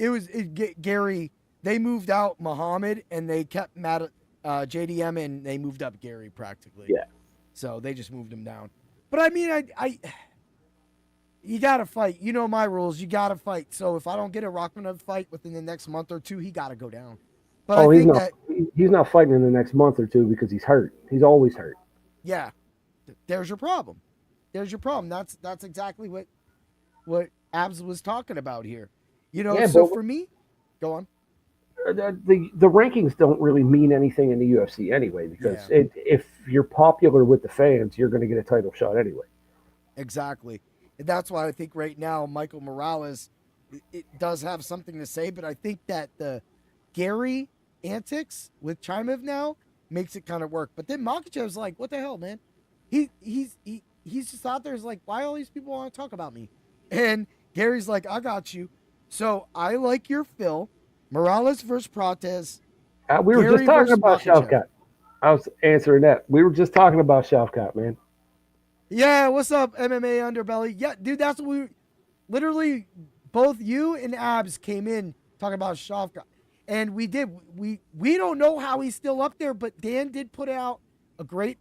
Gary. They moved out Muhammad, and they kept JDM, and they moved up Gary practically. Yeah. So they just moved him down. But I mean, you gotta fight. You know my rules. You gotta fight. So if I don't get a Rachmanov fight within the next month or two, he gotta go down. But he's not fighting in the next month or two because he's hurt. He's always hurt. Yeah, there's your problem. That's exactly what Abs was talking about here. You know, so for me, go on. The rankings don't really mean anything in the UFC anyway, because if you're popular with the fans, you're going to get a title shot anyway. Exactly. And that's why I think right now Michael Morales, it does have something to say, but I think that the Gary antics with Chimev now makes it kind of work. But then Makhachev's like, what the hell, man? He's just out there is like, why all these people want to talk about me? And Gary's like, I got you. So I like your Phil. Morales versus Protez. We were just talking about Shavkat. I was answering that. We were just talking about Shavkat, man. Yeah, what's up, MMA Underbelly? Yeah, dude, that's what we literally, both you and Abs came in talking about Shavkat. And we don't know how he's still up there, but Dan did put out a great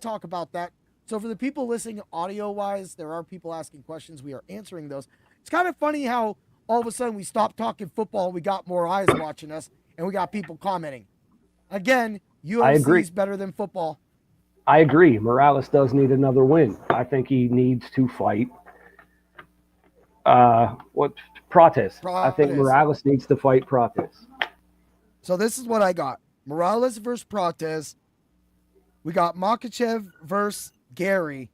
talk about that. So for the people listening audio-wise, there are people asking questions. We are answering those. It's kind of funny how all of a sudden we stopped talking football, we got more eyes watching us, and we got people commenting. Again, UFC is better than football. I agree. Morales does need another win. I think he needs to fight. Protez. I think Morales needs to fight Protez. So this is what I got. Morales versus Protez. We got Makhachev versus Gary.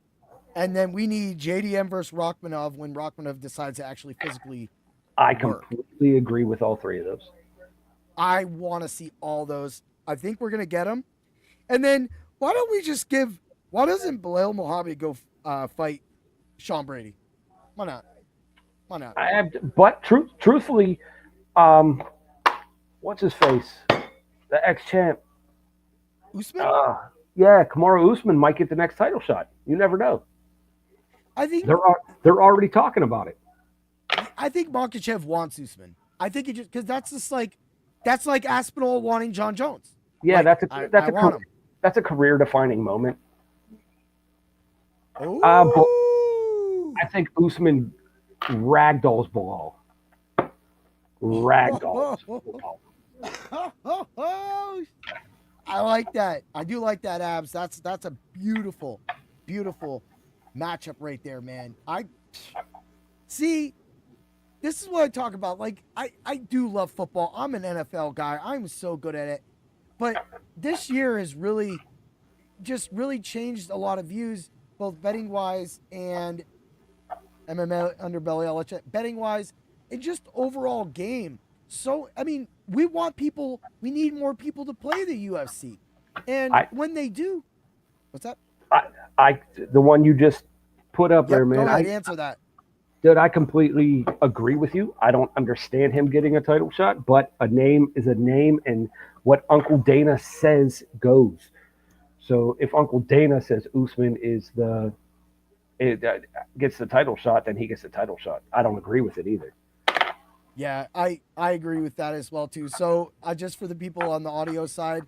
And then we need JDM versus Rachmanov when Rachmanov decides to actually physically I completely agree with all three of those. I want to see all those. I think we're going to get them. And then why doesn't Bilal Muhammad go fight Sean Brady? Why not? But truthfully, what's his face? The ex-champ. Usman? Yeah, Kamaru Usman might get the next title shot. You never know. I think they're already talking about it. I think Makhachev wants Usman. I think it just because that's like Aspinall wanting John Jones. Yeah, like, that's a career-defining moment. But I think Usman ragdolls Bilal. I like that. I do like that, Abs. That's a beautiful, beautiful matchup right there, man. I see. This is what I talk about. Like, I do love football. I'm an NFL guy. I'm so good at it. But this year has really changed a lot of views, both betting wise and MMA Underbelly. I'll let you betting wise and just overall game. So, I mean, we need more people to play the UFC. And when they do, what's that? The one you just put up there, man. Go ahead, answer that. Dude, I completely agree with you. I don't understand him getting a title shot, but a name is a name, and what Uncle Dana says goes. So if Uncle Dana says Usman gets the title shot, then he gets the title shot. I don't agree with it either. Yeah, I agree with that as well, too. So just for the people on the audio side,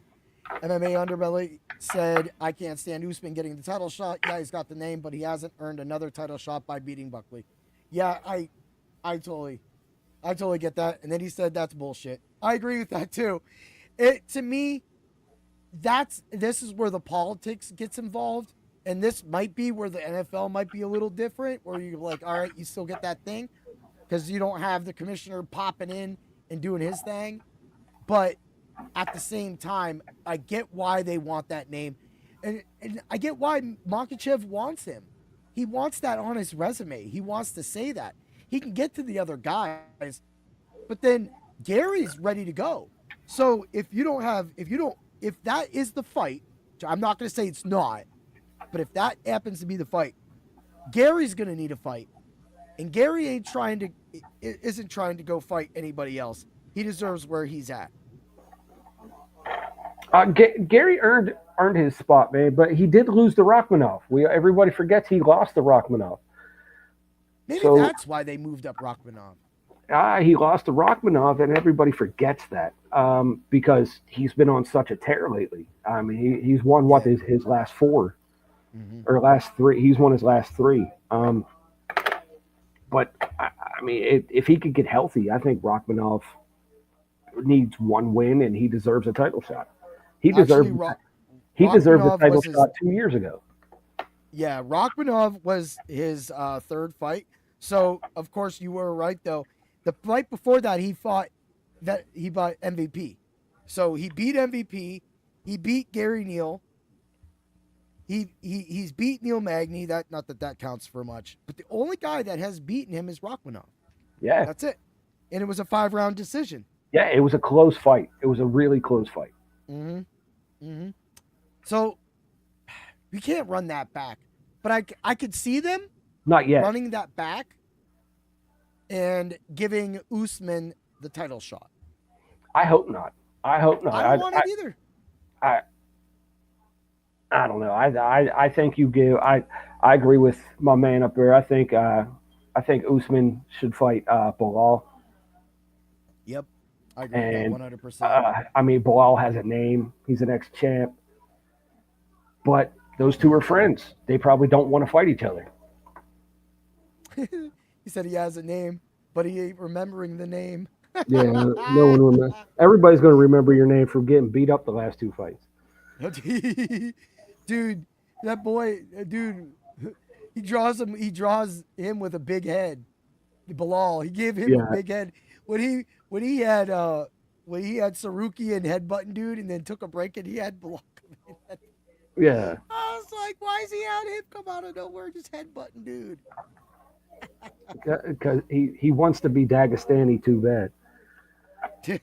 MMA Underbelly said, I can't stand Usman getting the title shot. Yeah, he's got the name, but he hasn't earned another title shot by beating Buckley. Yeah, I totally get that. And then he said that's bullshit. I agree with that too. To me, this is where the politics gets involved. and this might be where the NFL might be a little different, where you're like, all right, you still get that thing because you don't have the commissioner popping in and doing his thing. But at the same time, I get why they want that name. And I get why Makachev wants him. He wants that on his resume. He wants to say that. He can get to the other guys, but then Gary's ready to go. So if that is the fight, I'm not going to say it's not, but if that happens to be the fight, Gary's going to need a fight. And Gary isn't trying to go fight anybody else. He deserves where he's at. Gary earned his spot, man, but he did lose to Rachmanov. Everybody forgets he lost to Rachmanov. Maybe that's why they moved up Rachmanov. He lost to Rachmanov, and everybody forgets that because he's been on such a tear lately. I mean, he's won his last four or last three. He's won his last three. But I mean, if he could get healthy, I think Rachmanov needs one win, and he deserves a title shot. He deserved the title shot 2 years ago. Yeah, Rachmanov was his third fight. So, of course, you were right, though. The fight before that, he bought MVP. So he beat MVP. He beat Gary Neal. He's beat Neil Magny. Not that counts for much. But the only guy that has beaten him is Rachmanov. Yeah. That's it. And it was a 5-round decision. Yeah, it was a close fight. It was a really close fight. So you can't run that back. But I could see them not yet running that back and giving Usman the title shot. I hope not. I don't want it either. I don't know. I think you give. I agree with my man up there. I think Usman should fight Bilal. Yep, I agree with that 100%. I mean, Bilal has a name. He's an ex-champ. But those two are friends. They probably don't want to fight each other. He said he has a name, but he ain't remembering the name. Yeah, no one remembers. Everybody's going to remember your name from getting beat up the last two fights. Dude, that boy, he draws him with a big head. Bilal, he gave him a big head when he had Tsarukyan headbutting dude, and then took a break and he had Bilal come in. Yeah. I was like, why is he out? Him come out of nowhere, just headbutting dude. Because he wants to be Dagestani too bad. They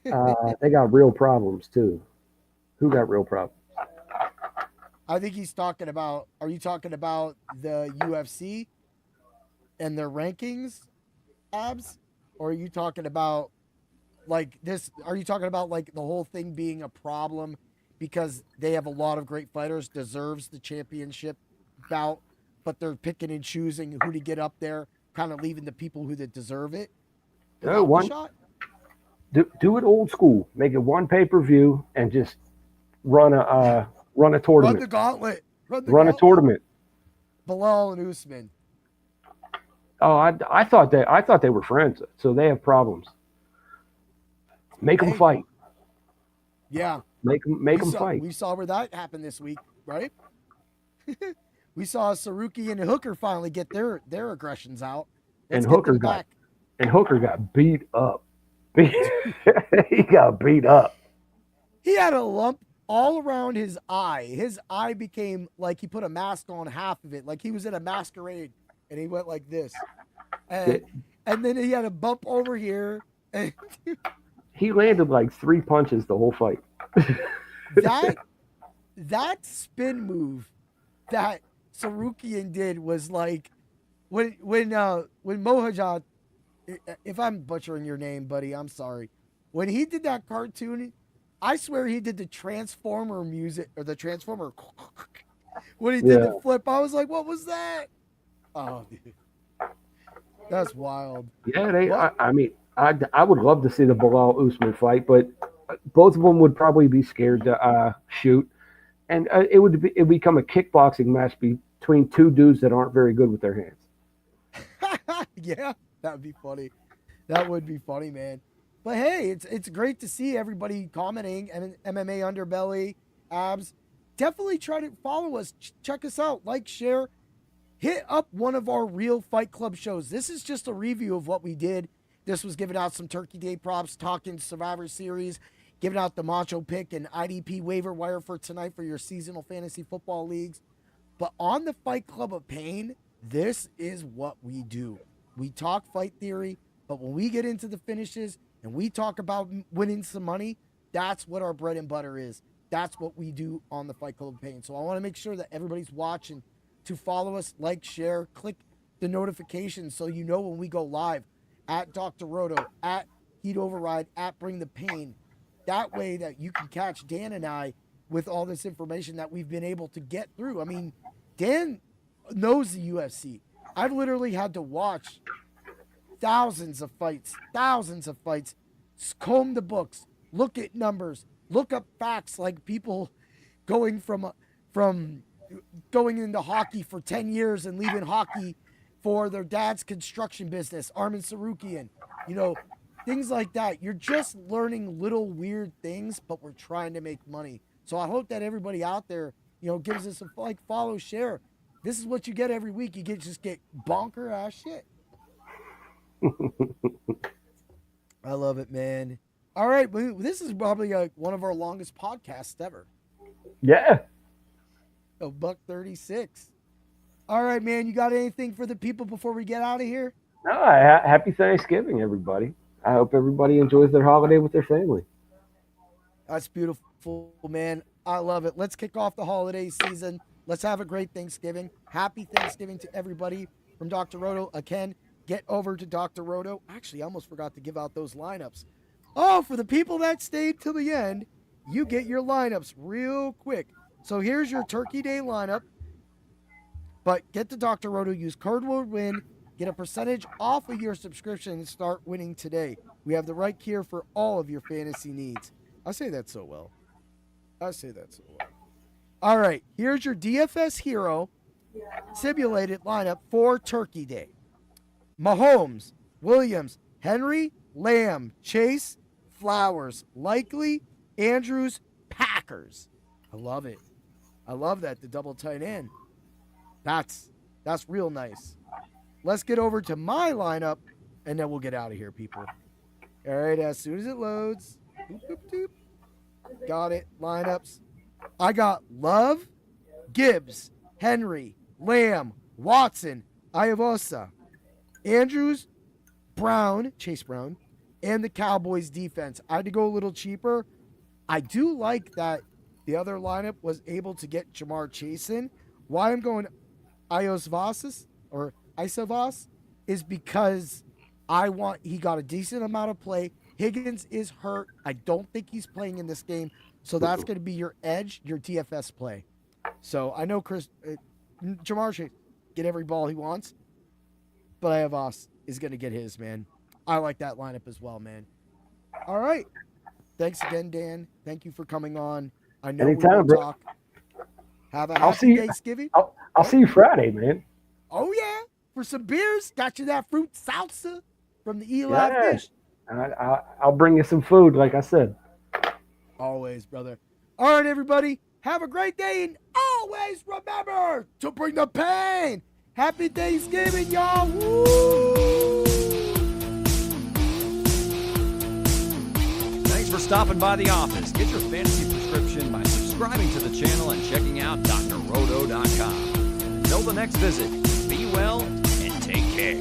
got real problems too. Who got real problems? I think he's talking about. Are you talking about the UFC and their rankings, Abs? Or are you talking about like this? Are you talking about like the whole thing being a problem because they have a lot of great fighters, deserves the championship bout, but they're picking and choosing who to get up there, kind of leaving the people who deserve it? Do it old school. Make it one pay-per-view and just run a tournament. Run the gauntlet. Run a tournament. Bilal and Usman. Oh, I thought they were friends, so they have problems. Make them fight. Yeah. Make them fight. We saw where that happened this week, right? We saw Tsarukyan and Hooker finally get their aggressions out. And Hooker got beat up. He got beat up. He had a lump all around his eye. His eye became like he put a mask on half of it, like he was in a masquerade, and he went like this. And then he had a bump over here. And he landed like 3 punches the whole fight. that spin move that Tsarukyan did was like when Mohajat, if I'm butchering your name, buddy, I'm sorry. When he did that cartoon, I swear he did the Transformer music or the Transformer when he did the flip. I was like, what was that? Oh, dude. That's wild. Yeah, I would love to see the Bilal Usman fight, but both of them would probably be scared to shoot, and it would become a kickboxing match between two dudes that aren't very good with their hands. Yeah, that would be funny. That would be funny, man. But hey, it's great to see everybody commenting and MMA underbelly, Abs. definitely try to follow us. Check us out. Like, share. Hit up one of our Real Fight Club shows. This is just a review of what we did. This was giving out some Turkey Day props, talking Survivor Series, giving out the Macho pick and IDP waiver wire for tonight for your seasonal fantasy football leagues. But on the Fight Club of Pain, this is what we do. We talk fight theory, but when we get into the finishes and we talk about winning some money, that's what our bread and butter is. That's what we do on the Fight Club of Pain. So I want to make sure that everybody's watching to follow us, like, share, click the notifications so you know when we go live at Dr. Roto, at Heat Override, at Bring the Pain. That way that you can catch Dan and I with all this information that we've been able to get through. I mean, Dan knows the UFC. I've literally had to watch thousands of fights, comb the books, look at numbers, look up facts, like people going from going into hockey for 10 years and leaving hockey for their dad's construction business, Armin Tsarukyan, things like that. You're just learning little weird things, but we're trying to make money. So I hope that everybody out there, gives us a like, follow, share. This is what you get every week. You just get bonker ass shit. I love it, man. All right, this is probably one of our longest podcasts ever. Yeah. $1:36. All right, man. You got anything for the people before we get out of here? No, happy Thanksgiving, everybody. I hope everybody enjoys their holiday with their family. That's beautiful, man. I love it. Let's kick off the holiday season. Let's have a great Thanksgiving. Happy Thanksgiving to everybody from Dr. Roto. Again, get over to Dr. Roto. Actually, I almost forgot to give out those lineups. Oh, for the people that stayed till the end, you get your lineups real quick. So here's your Turkey Day lineup. But get to Dr. Roto, use code WIN, get a percentage off of your subscription, and start winning today. We have the right gear for all of your fantasy needs. I say that so well. All right, here's your DFS Hero simulated lineup for Turkey Day. Mahomes, Williams, Henry, Lamb, Chase, Flowers, Likely, Andrews, Packers. I love it. I love that, the double tight end. That's real nice. Let's get over to my lineup, and then we'll get out of here, people. All right, as soon as it loads. Doop, doop, doop. Got it. Lineups. I got Love, Gibbs, Henry, Lamb, Watson, Iavosa, Andrews, Brown, Chase Brown, and the Cowboys defense. I had to go a little cheaper. I do like that the other lineup was able to get Jamar Chase in. Why I'm going Iosvas is because he got a decent amount of play. Higgins is hurt. I don't think he's playing in this game. So that's going to be your edge, your DFS play. So I know Jamar Chase get every ball he wants, but Iosvas is going to get his, man. I like that lineup as well, man. All right. Thanks again, Dan. Thank you for coming on. I know Anytime, we'll bro. talk. Have a happy Thanksgiving. I'll see you Friday, man. Oh, yeah. For some beers. Got you that fruit salsa from the Eli Fish. I'll bring you some food, like I said. Always, brother. All right, everybody. Have a great day, and always remember to bring the pain. Happy Thanksgiving, y'all. Woo! Thanks for stopping by the office. Get your fantasy prescription by subscribing to the channel and checking out drroto.com. Until the next visit, be well and take care.